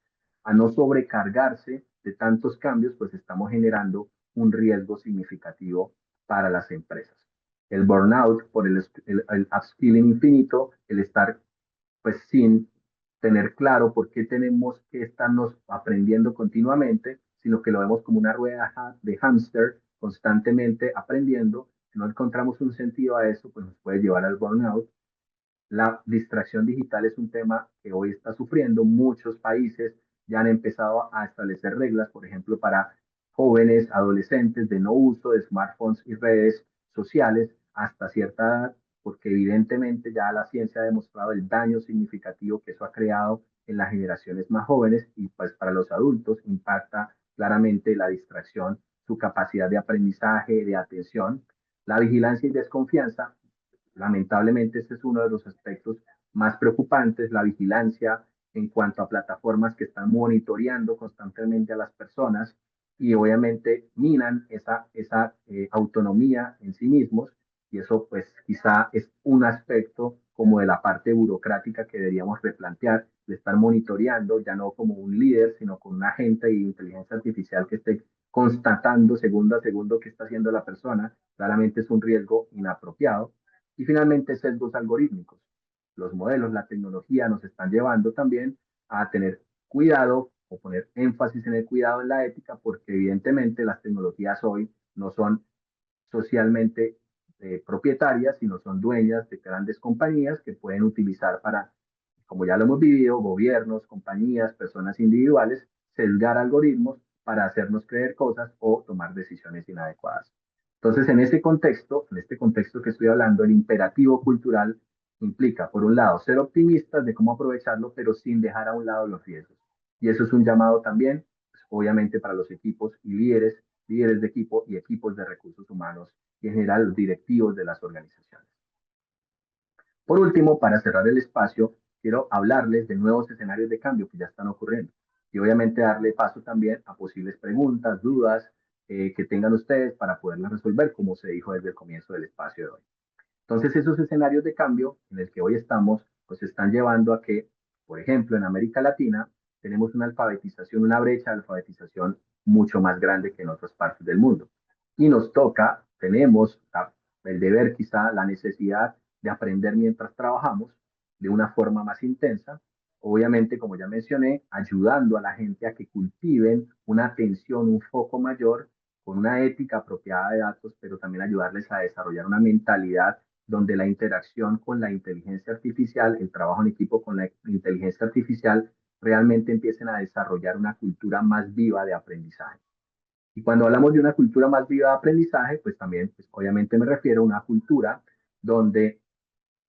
a no sobrecargarse de tantos cambios, pues estamos generando un riesgo significativo para las empresas. El burnout por el upskilling infinito, el estar pues sin tener claro por qué tenemos que estarnos aprendiendo continuamente, sino que lo vemos como una rueda de hámster constantemente aprendiendo. Si no encontramos un sentido a eso, pues nos puede llevar al burnout. La distracción digital es un tema que hoy está sufriendo. Muchos países ya han empezado a establecer reglas, por ejemplo, para jóvenes, adolescentes, de no uso de smartphones y redes sociales hasta cierta edad, porque evidentemente ya la ciencia ha demostrado el daño significativo que eso ha creado en las generaciones más jóvenes y pues para los adultos impacta claramente la distracción, su capacidad de aprendizaje, de atención, la vigilancia y desconfianza. Lamentablemente, este es uno de los aspectos más preocupantes, la vigilancia en cuanto a plataformas que están monitoreando constantemente a las personas. y obviamente minan esa autonomía en sí mismos y eso pues quizá es un aspecto como de la parte burocrática que deberíamos replantear, de estar monitoreando, ya no como un líder, sino con un agente de inteligencia artificial que esté constatando segundo a segundo qué está haciendo la persona, claramente es un riesgo inapropiado. Y finalmente, sesgos algorítmicos. Los modelos, la tecnología nos están llevando también a tener cuidado o poner énfasis en el cuidado en la ética, porque evidentemente las tecnologías hoy no son socialmente propietarias, sino son dueñas de grandes compañías que pueden utilizar para, como ya lo hemos vivido, gobiernos, compañías, personas individuales, sesgar algoritmos para hacernos creer cosas o tomar decisiones inadecuadas. Entonces, en este contexto que estoy hablando, el imperativo cultural implica, por un lado, ser optimistas de cómo aprovecharlo, pero sin dejar a un lado los riesgos. Y eso es un llamado también, pues, obviamente, para los equipos y líderes de equipo y equipos de recursos humanos y en general los directivos de las organizaciones. Por último, para cerrar el espacio, quiero hablarles de nuevos escenarios de cambio que ya están ocurriendo y obviamente darle paso también a posibles preguntas, dudas que tengan ustedes para poderlas resolver, como se dijo desde el comienzo del espacio de hoy. Entonces, esos escenarios de cambio en el que hoy estamos, pues están llevando a que, por ejemplo, en América Latina tenemos una alfabetización, una brecha de alfabetización mucho más grande que en otras partes del mundo. Y nos toca, tenemos el deber, quizá la necesidad de aprender mientras trabajamos de una forma más intensa. Obviamente, como ya mencioné, ayudando a la gente a que cultiven una atención, un foco mayor con una ética apropiada de datos, pero también ayudarles a desarrollar una mentalidad donde la interacción con la inteligencia artificial, el trabajo en equipo con la inteligencia artificial, realmente empiecen a desarrollar una cultura más viva de aprendizaje. Y cuando hablamos de una cultura más viva de aprendizaje, pues también, pues obviamente me refiero a una cultura donde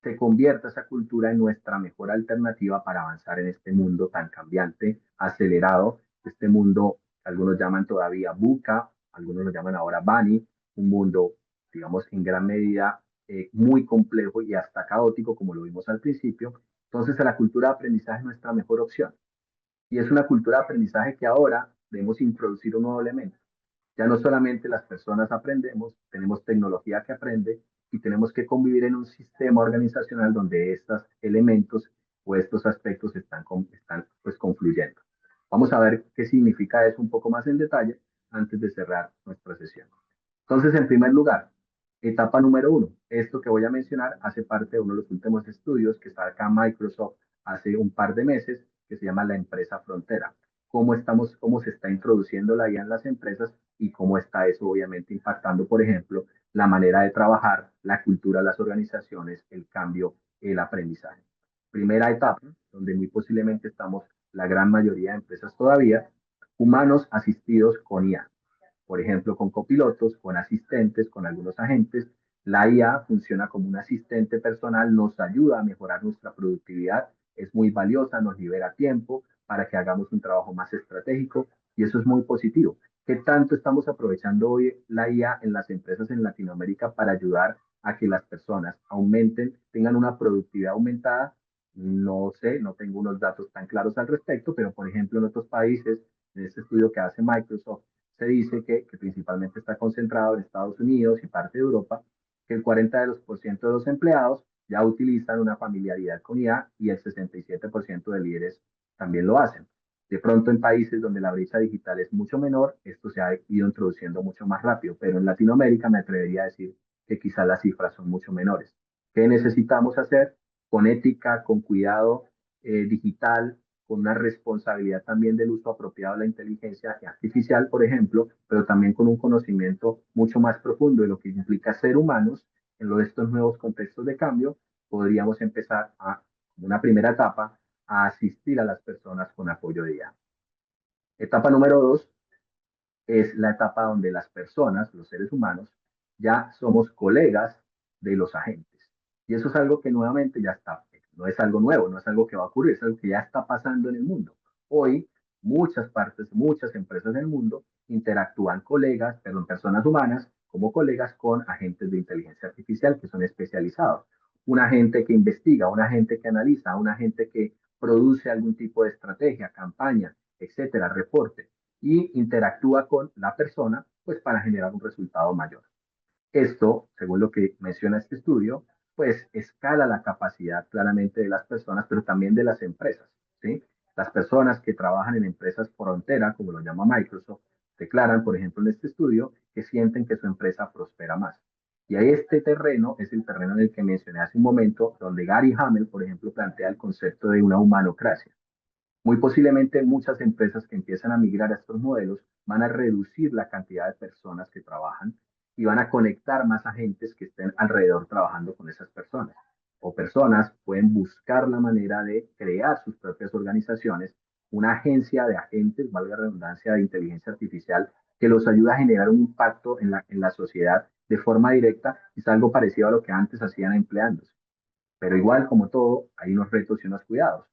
se convierta esa cultura en nuestra mejor alternativa para avanzar en este mundo tan cambiante, acelerado, este mundo, algunos llaman todavía VUCA, algunos lo llaman ahora BANI, un mundo, digamos, en gran medida muy complejo y hasta caótico, como lo vimos al principio. Entonces, la cultura de aprendizaje es nuestra mejor opción. Y es una cultura de aprendizaje que ahora debemos introducir un nuevo elemento. Ya no solamente las personas aprendemos, tenemos tecnología que aprende y tenemos que convivir en un sistema organizacional donde estos elementos o estos aspectos están pues confluyendo. Vamos a ver qué significa eso un poco más en detalle antes de cerrar nuestra sesión. Entonces, en primer lugar, etapa número uno. Esto que voy a mencionar hace parte de uno de los últimos estudios que está acá Microsoft hace un par de meses, que se llama la empresa frontera. Cómo se está introduciendo la IA en las empresas y cómo está eso obviamente impactando, por ejemplo, la manera de trabajar, la cultura de las organizaciones, el cambio, el aprendizaje. Primera etapa, donde muy posiblemente estamos la gran mayoría de empresas todavía, humanos asistidos con IA, por ejemplo, con copilotos, con asistentes, con algunos agentes. La IA funciona como un asistente personal, nos ayuda a mejorar nuestra productividad, es muy valiosa, nos libera tiempo para que hagamos un trabajo más estratégico y eso es muy positivo. ¿Qué tanto estamos aprovechando hoy la IA en las empresas en Latinoamérica para ayudar a que las personas aumenten, tengan una productividad aumentada? No sé, no tengo unos datos tan claros al respecto, pero por ejemplo en otros países, en este estudio que hace Microsoft, se dice que principalmente está concentrado en Estados Unidos y parte de Europa, que el 40% de los empleados ya utilizan una familiaridad con IA y el 67% de líderes también lo hacen. De pronto en países donde la brecha digital es mucho menor, esto se ha ido introduciendo mucho más rápido, pero en Latinoamérica me atrevería a decir que quizás las cifras son mucho menores. ¿Qué necesitamos hacer? Con ética, con cuidado digital, con una responsabilidad también del uso apropiado de la inteligencia artificial, por ejemplo, pero también con un conocimiento mucho más profundo de lo que implica ser humanos en lo de estos nuevos contextos de cambio, podríamos empezar a, una primera etapa, a asistir a las personas con apoyo de IA. Etapa número dos es la etapa donde las personas, los seres humanos, ya somos colegas de los agentes. Y eso es algo que nuevamente ya está, no es algo nuevo, no es algo que va a ocurrir, es algo que ya está pasando en el mundo. Hoy, muchas partes, muchas empresas del mundo interactúan colegas, perdón, personas humanas como colegas con agentes de inteligencia artificial que son especializados. Un agente que investiga, un agente que analiza, un agente que produce algún tipo de estrategia, campaña, etcétera, reporte y interactúa con la persona pues para generar un resultado mayor. Esto, según lo que menciona este estudio, pues escala la capacidad claramente de las personas, pero también de las empresas, ¿sí? Las personas que trabajan en empresas frontera, como lo llama Microsoft, declaran, por ejemplo, en este estudio, que sienten que su empresa prospera más. Y ahí este terreno es el terreno en el que mencioné hace un momento, donde Gary Hamel, por ejemplo, plantea el concepto de una humanocracia. Muy posiblemente muchas empresas que empiezan a migrar a estos modelos van a reducir la cantidad de personas que trabajan y van a conectar más agentes que estén alrededor trabajando con esas personas. O personas pueden buscar la manera de crear sus propias organizaciones, una agencia de agentes, valga la redundancia, de inteligencia artificial, que los ayuda a generar un impacto en la sociedad de forma directa, es algo parecido a lo que antes hacían empleándose. Pero igual, como todo, hay unos retos y unos cuidados.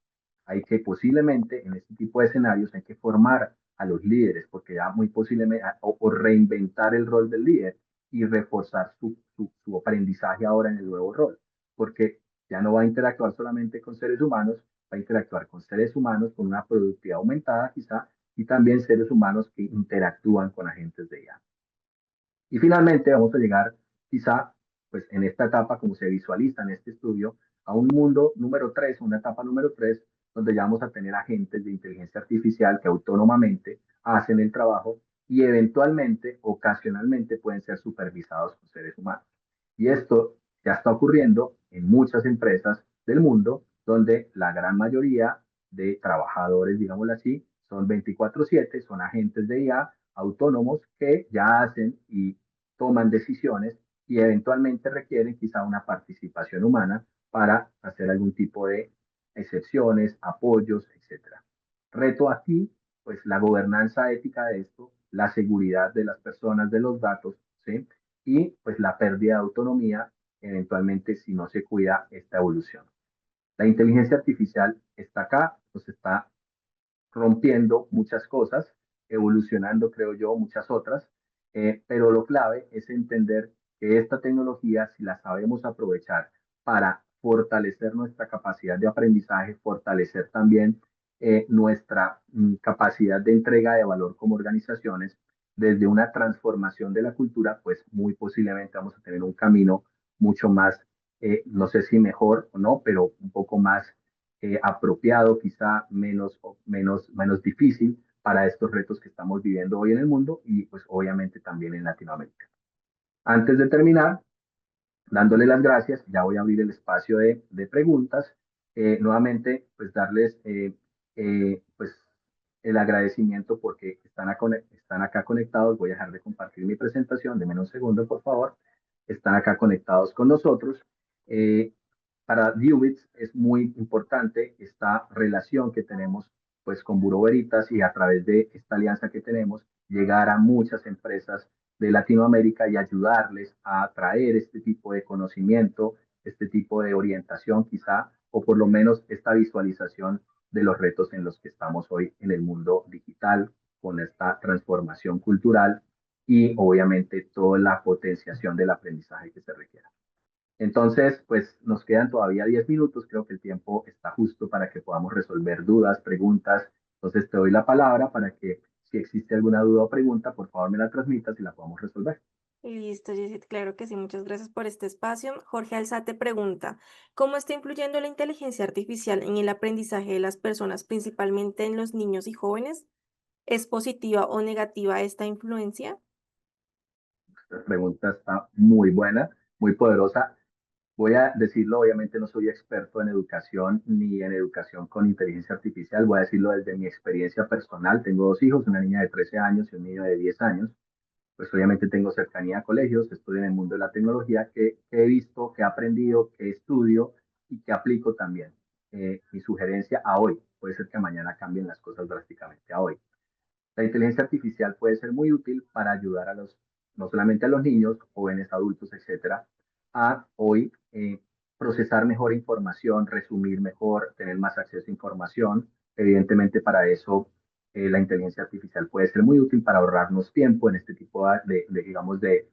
Hay que posiblemente en este tipo de escenarios hay que formar a los líderes, porque ya muy posiblemente, o reinventar el rol del líder y reforzar su aprendizaje ahora en el nuevo rol, porque ya no va a interactuar solamente con seres humanos, va a interactuar con seres humanos con una productividad aumentada quizá, y también seres humanos que interactúan con agentes de IA. Y finalmente vamos a llegar quizá, pues en esta etapa, como se visualiza en este estudio, a un mundo número 3, una etapa número 3, donde ya vamos a tener agentes de inteligencia artificial que autónomamente hacen el trabajo y eventualmente, ocasionalmente, pueden ser supervisados por seres humanos. Y esto ya está ocurriendo en muchas empresas del mundo, donde la gran mayoría de trabajadores, digámoslo así, son 24/7, son agentes de IA autónomos que ya hacen y toman decisiones y eventualmente requieren quizá una participación humana para hacer algún tipo de excepciones, apoyos, etcétera. Reto aquí, pues la gobernanza ética de esto, la seguridad de las personas, de los datos, ¿sí? Y pues la pérdida de autonomía, eventualmente si no se cuida esta evolución. La inteligencia artificial está acá, pues está rompiendo muchas cosas, evolucionando, creo yo, muchas otras, pero lo clave es entender que esta tecnología, si la sabemos aprovechar para fortalecer nuestra capacidad de aprendizaje, fortalecer también nuestra capacidad de entrega de valor como organizaciones, desde una transformación de la cultura, pues muy posiblemente vamos a tener un camino mucho más, no sé si mejor o no, pero un poco más apropiado, quizá menos difícil para estos retos que estamos viviendo hoy en el mundo y pues obviamente también en Latinoamérica. Antes de terminar, dándole las gracias, ya voy a abrir el espacio de preguntas. Nuevamente, pues darles pues el agradecimiento porque están acá conectados. Voy a dejar de compartir mi presentación, denme un segundo, por favor. Están acá conectados con nosotros. Eh, para Dubits es muy importante esta relación que tenemos pues con Bureau Veritas y a través de esta alianza que tenemos, llegar a muchas empresas de Latinoamérica y ayudarles a traer este tipo de conocimiento, este tipo de orientación quizá, o por lo menos esta visualización de los retos en los que estamos hoy en el mundo digital, con esta transformación cultural y obviamente toda la potenciación del aprendizaje que se requiere. Entonces, pues nos quedan todavía 10 minutos, creo que el tiempo está justo para que podamos resolver dudas, preguntas. Entonces te doy la palabra para que si existe alguna duda o pregunta, por favor me la transmitas y la podamos resolver.
Listo, Jessy, claro que sí, muchas gracias por este espacio. Jorge Alzate pregunta, ¿cómo está influyendo la inteligencia artificial en el aprendizaje de las personas, principalmente en los niños y jóvenes? ¿Es positiva o negativa esta influencia?
Esta pregunta está muy buena, muy poderosa. Voy a decirlo, obviamente no soy experto en educación ni en educación con inteligencia artificial, voy a decirlo desde mi experiencia personal. Tengo dos hijos, una niña de 13 años y un niño de 10 años. Pues obviamente tengo cercanía a colegios, estoy en el mundo de la tecnología que he visto, que he aprendido, que estudio y que aplico también. Mi sugerencia a hoy, puede ser que mañana cambien las cosas drásticamente a hoy. La inteligencia artificial puede ser muy útil para ayudar a no solamente a los niños, jóvenes, adultos, etcétera, a hoy procesar mejor información, resumir mejor, tener más acceso a información. Evidentemente, para eso la inteligencia artificial puede ser muy útil para ahorrarnos tiempo en este tipo digamos, de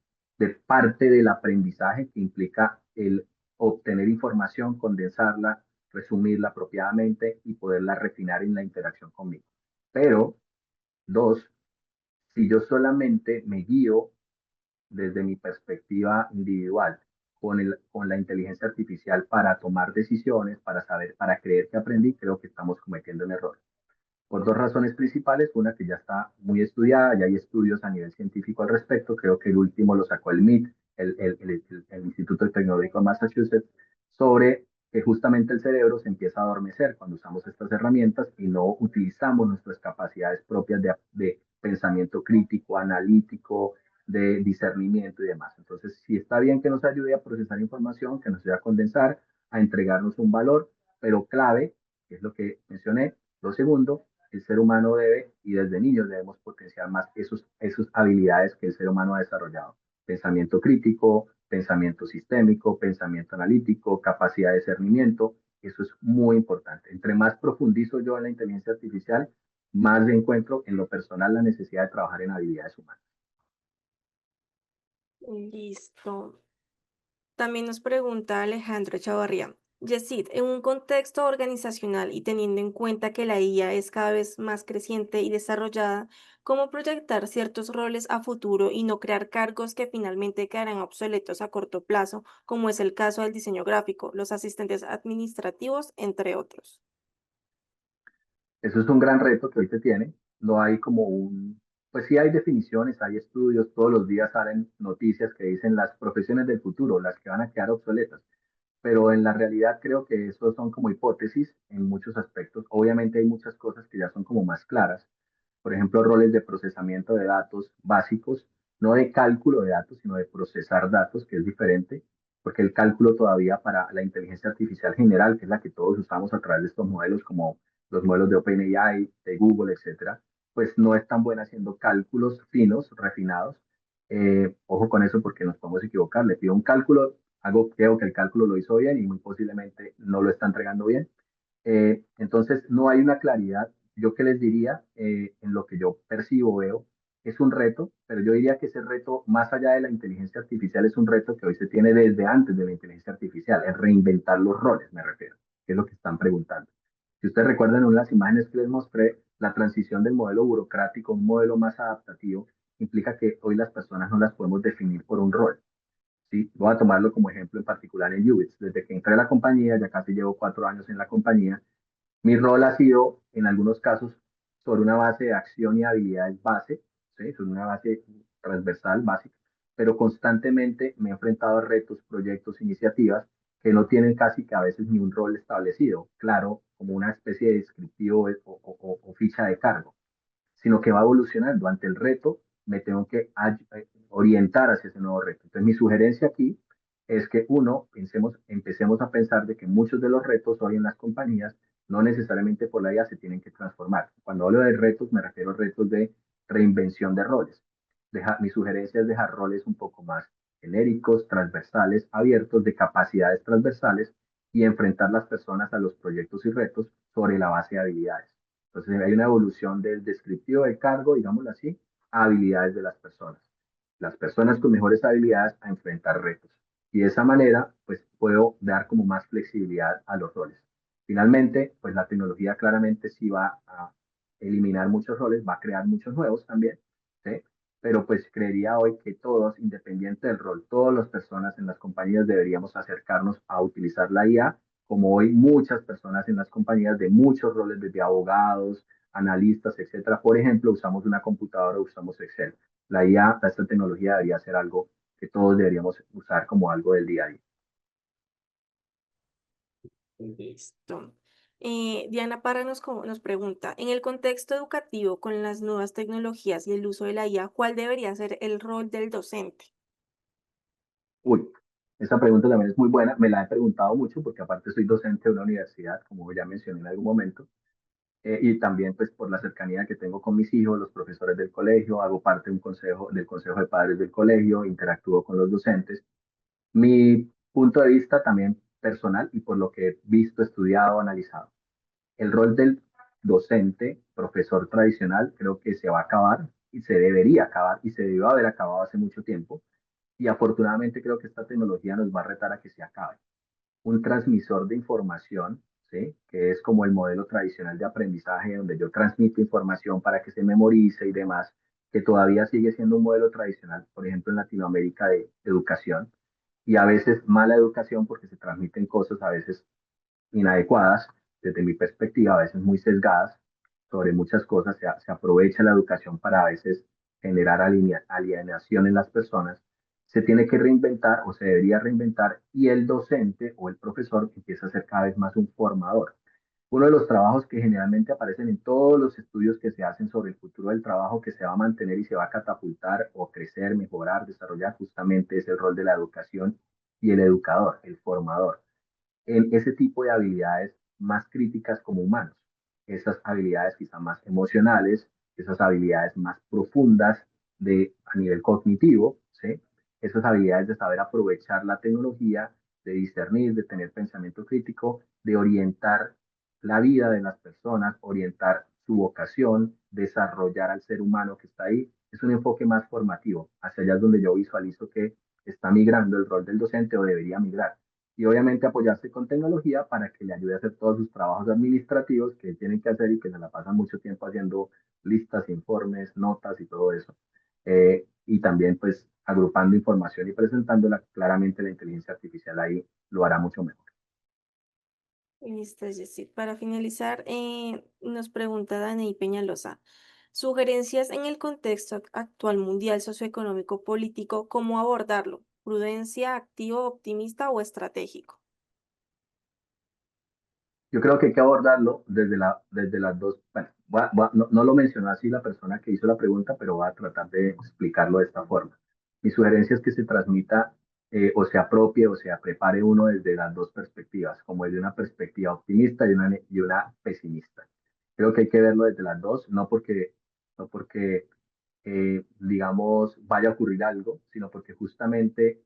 parte del aprendizaje que implica el obtener información, condensarla, resumirla apropiadamente y poderla refinar en la interacción conmigo. Pero dos, si yo solamente me guío desde mi perspectiva individual con la inteligencia artificial para tomar decisiones, para saber, para creer que aprendí, creo que estamos cometiendo un error por dos razones principales. Una que ya está muy estudiada, ya hay estudios a nivel científico al respecto. Creo que el último lo sacó el MIT, el Instituto Tecnológico de Massachusetts, sobre que justamente el cerebro se empieza a adormecer cuando usamos estas herramientas y no utilizamos nuestras capacidades propias de pensamiento crítico, analítico, de discernimiento y demás. Entonces, sí está bien que nos ayude a procesar información, que nos ayude a condensar, a entregarnos un valor, pero clave, que es lo que mencioné. Lo segundo, el ser humano debe, y desde niños debemos potenciar más esas habilidades que el ser humano ha desarrollado. Pensamiento crítico, pensamiento sistémico, pensamiento analítico, capacidad de discernimiento. Eso es muy importante. Entre más profundizo yo en la inteligencia artificial, más encuentro en lo personal la necesidad de trabajar en habilidades humanas.
Listo. También nos pregunta Alejandro Chavarría. Yesid, en un contexto organizacional y teniendo en cuenta que la IA es cada vez más creciente y desarrollada, ¿cómo proyectar ciertos roles a futuro y no crear cargos que finalmente quedarán obsoletos a corto plazo, como es el caso del diseño gráfico, los asistentes administrativos, entre otros?
Eso es un gran reto que hoy se tiene. No hay como pues sí hay definiciones, hay estudios, todos los días salen noticias que dicen las profesiones del futuro, las que van a quedar obsoletas, pero en la realidad creo que eso son como hipótesis en muchos aspectos. Obviamente hay muchas cosas que ya son como más claras. Por ejemplo, roles de procesamiento de datos básicos, no de cálculo de datos, sino de procesar datos, que es diferente, porque el cálculo todavía para la inteligencia artificial general, que es la que todos usamos a través de estos modelos, como los modelos de OpenAI, de Google, etcétera, pues no es tan buena haciendo cálculos finos, refinados. Ojo con eso porque nos podemos equivocar. Le pido un cálculo, creo que el cálculo lo hizo bien y muy posiblemente no lo está entregando bien. Entonces, no hay una claridad. Yo qué les diría, en lo que yo percibo, veo, es un reto, pero yo diría que ese reto, más allá de la inteligencia artificial, es un reto que hoy se tiene desde antes de la inteligencia artificial, es reinventar los roles, me refiero, que es lo que están preguntando. Si ustedes recuerdan en unas imágenes que les mostré, la transición del modelo burocrático a un modelo más adaptativo implica que hoy las personas no las podemos definir por un rol. ¿Sí? Voy a tomarlo como ejemplo en particular en Ubix. Desde que entré a la compañía, ya casi llevo 4 años en la compañía, mi rol ha sido, en algunos casos, sobre una base de acción y habilidades base, ¿sí? Sobre una base transversal, básica, pero constantemente me he enfrentado a retos, proyectos, iniciativas que no tienen casi que a veces ni un rol establecido, claro, como una especie de descriptivo o ficha de cargo, sino que va evolucionando. Ante el reto, me tengo que orientar hacia ese nuevo reto. Entonces, mi sugerencia aquí es que uno, empecemos a pensar de que muchos de los retos hoy en las compañías no necesariamente por la IA se tienen que transformar. Cuando hablo de retos, me refiero a retos de reinvención de roles. Mi sugerencia es dejar roles un poco más genéricos, transversales, abiertos, de capacidades transversales y enfrentar las personas a los proyectos y retos sobre la base de habilidades. Entonces hay una evolución del descriptivo del cargo, digámoslo así, a habilidades de las personas. Las personas con mejores habilidades a enfrentar retos. Y de esa manera, pues puedo dar como más flexibilidad a los roles. Finalmente, pues la tecnología claramente sí va a eliminar muchos roles, va a crear muchos nuevos también, ¿sí? Pero pues creería hoy que todos, independiente del rol, todas las personas en las compañías deberíamos acercarnos a utilizar la IA, como hoy muchas personas en las compañías de muchos roles, desde abogados, analistas, etcétera. Por ejemplo, usamos una computadora, usamos Excel. La IA, esta tecnología debería ser algo que todos deberíamos usar como algo del día a día.
Listo. Diana Parra nos pregunta, en el contexto educativo, con las nuevas tecnologías y el uso de la IA, ¿cuál debería ser el rol del docente?
Uy, esa pregunta también es muy buena. Me la he preguntado mucho porque aparte soy docente de una universidad, como ya mencioné en algún momento, y también pues por la cercanía que tengo con mis hijos, los profesores del colegio, hago parte de un consejo, del consejo de padres del colegio, interactúo con los docentes. Mi punto de vista también personal y por lo que he visto, estudiado, analizado. El rol del docente, profesor tradicional, creo que se va a acabar y se debería acabar y se debió haber acabado hace mucho tiempo. Y afortunadamente creo que esta tecnología nos va a retar a que se acabe. Un transmisor de información, ¿sí? Que es como el modelo tradicional de aprendizaje donde yo transmito información para que se memorice y demás, que todavía sigue siendo un modelo tradicional, por ejemplo, en Latinoamérica de educación, y a veces mala educación porque se transmiten cosas a veces inadecuadas, desde mi perspectiva, a veces muy sesgadas sobre muchas cosas. Se aprovecha la educación para a veces generar alienación en las personas. Se tiene que reinventar o se debería reinventar y el docente o el profesor empieza a ser cada vez más un formador. Uno de los trabajos que generalmente aparecen en todos los estudios que se hacen sobre el futuro del trabajo que se va a mantener y se va a catapultar o crecer, mejorar, desarrollar, justamente es el rol de la educación y el educador, el formador en ese tipo de habilidades más críticas como humanos. Esas habilidades quizá más emocionales, esas habilidades más profundas a nivel cognitivo, ¿sí? Esas habilidades de saber aprovechar la tecnología, de discernir, de tener pensamiento crítico, de orientar la vida de las personas, orientar su vocación, desarrollar al ser humano que está ahí. Es un enfoque más formativo. Hacia allá es donde yo visualizo que está migrando el rol del docente o debería migrar y obviamente apoyarse con tecnología para que le ayude a hacer todos sus trabajos administrativos que tienen que hacer y que se la pasan mucho tiempo haciendo listas, informes, notas y todo eso. Y también pues agrupando información y presentándola, claramente la inteligencia artificial ahí lo hará mucho mejor.
Listo, Jessy. Para finalizar, nos pregunta Daney Peñalosa, sugerencias en el contexto actual mundial socioeconómico político, ¿cómo abordarlo? ¿Prudencia, activo, optimista o estratégico?
Yo creo que hay que abordarlo desde las dos, bueno, no, no lo mencionó así la persona que hizo la pregunta, pero voy a tratar de explicarlo de esta forma. Mi sugerencia es que se transmita o se apropie o se prepare uno desde las dos perspectivas, como desde una perspectiva optimista y una pesimista. Creo que hay que verlo desde las dos, no porque digamos, vaya a ocurrir algo, sino porque justamente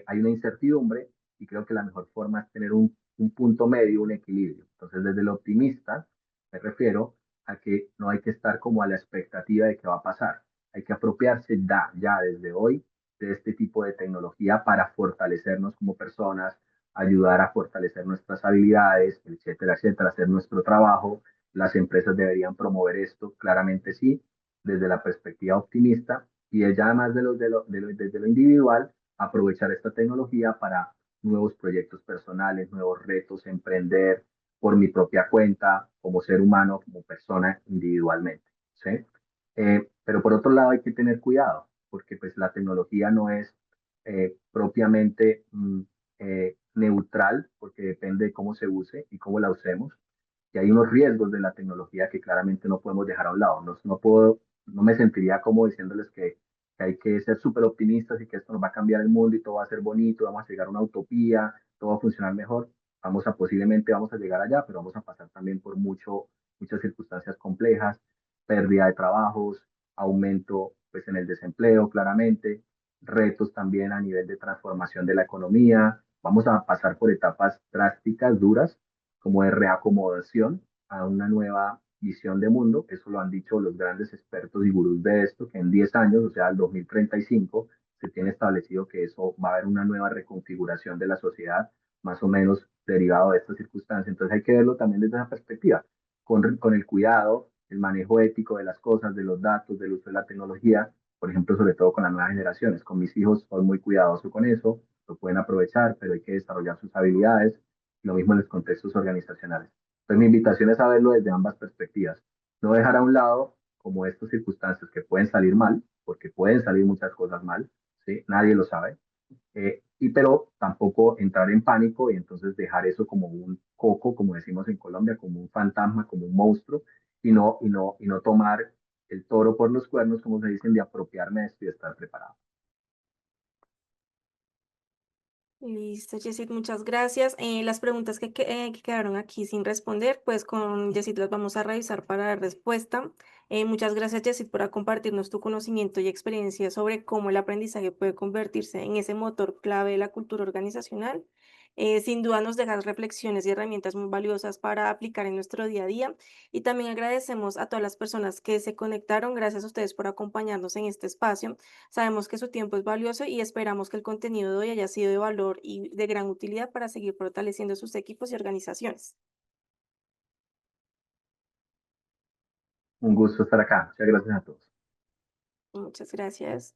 hay una incertidumbre y creo que la mejor forma es tener un punto medio, un equilibrio. Entonces, desde lo optimista, me refiero a que no hay que estar como a la expectativa de qué va a pasar. Hay que apropiarse ya desde hoy de este tipo de tecnología para fortalecernos como personas, ayudar a fortalecer nuestras habilidades, etcétera, etcétera, hacer nuestro trabajo. Las empresas deberían promover esto, claramente sí, desde la perspectiva optimista y ella además desde lo individual, aprovechar esta tecnología para nuevos proyectos personales, nuevos retos, emprender por mi propia cuenta, como ser humano, como persona individualmente. ¿Sí? Pero por otro lado hay que tener cuidado, porque pues la tecnología no es propiamente neutral, porque depende de cómo se use y cómo la usemos y hay unos riesgos de la tecnología que claramente no podemos dejar a un lado. No me sentiría como diciéndoles que hay que ser súper optimistas y que esto nos va a cambiar el mundo y todo va a ser bonito, vamos a llegar a una utopía, todo va a funcionar mejor. Posiblemente vamos a llegar allá, pero vamos a pasar también por muchas circunstancias complejas, pérdida de trabajos, aumento pues en el desempleo, claramente, retos también a nivel de transformación de la economía. Vamos a pasar por etapas drásticas, duras, como de reacomodación a una nueva visión de mundo. Eso lo han dicho los grandes expertos y gurús de esto, que en 10 años, o sea, el 2035, se tiene establecido que eso va a haber una nueva reconfiguración de la sociedad, más o menos derivado de esta circunstancia. Entonces hay que verlo también desde esa perspectiva, con el cuidado, el manejo ético de las cosas, de los datos, del uso de la tecnología, por ejemplo, sobre todo con las nuevas generaciones. Con mis hijos soy muy cuidadoso con eso, lo pueden aprovechar, pero hay que desarrollar sus habilidades lo mismo en los contextos organizacionales. Entonces, mi invitación es a verlo desde ambas perspectivas. No dejar a un lado como estas circunstancias que pueden salir mal, porque pueden salir muchas cosas mal, ¿sí? Nadie lo sabe, pero tampoco entrar en pánico y entonces dejar eso como un coco, como decimos en Colombia, como un fantasma, como un monstruo, y no tomar el toro por los cuernos, como se dicen, de apropiarme de esto y de estar preparado.
Listo, Jessy, muchas gracias. Las preguntas que quedaron aquí sin responder, pues con Jessy las vamos a revisar para dar respuesta. Muchas gracias, Jessy, por compartirnos tu conocimiento y experiencia sobre cómo el aprendizaje puede convertirse en ese motor clave de la cultura organizacional. Sin duda nos dejas reflexiones y herramientas muy valiosas para aplicar en nuestro día a día. Y también agradecemos a todas las personas que se conectaron. Gracias a ustedes por acompañarnos en este espacio. Sabemos que su tiempo es valioso y esperamos que el contenido de hoy haya sido de valor y de gran utilidad para seguir fortaleciendo sus equipos y organizaciones.
Un gusto estar acá. Muchas gracias a todos.
Muchas gracias.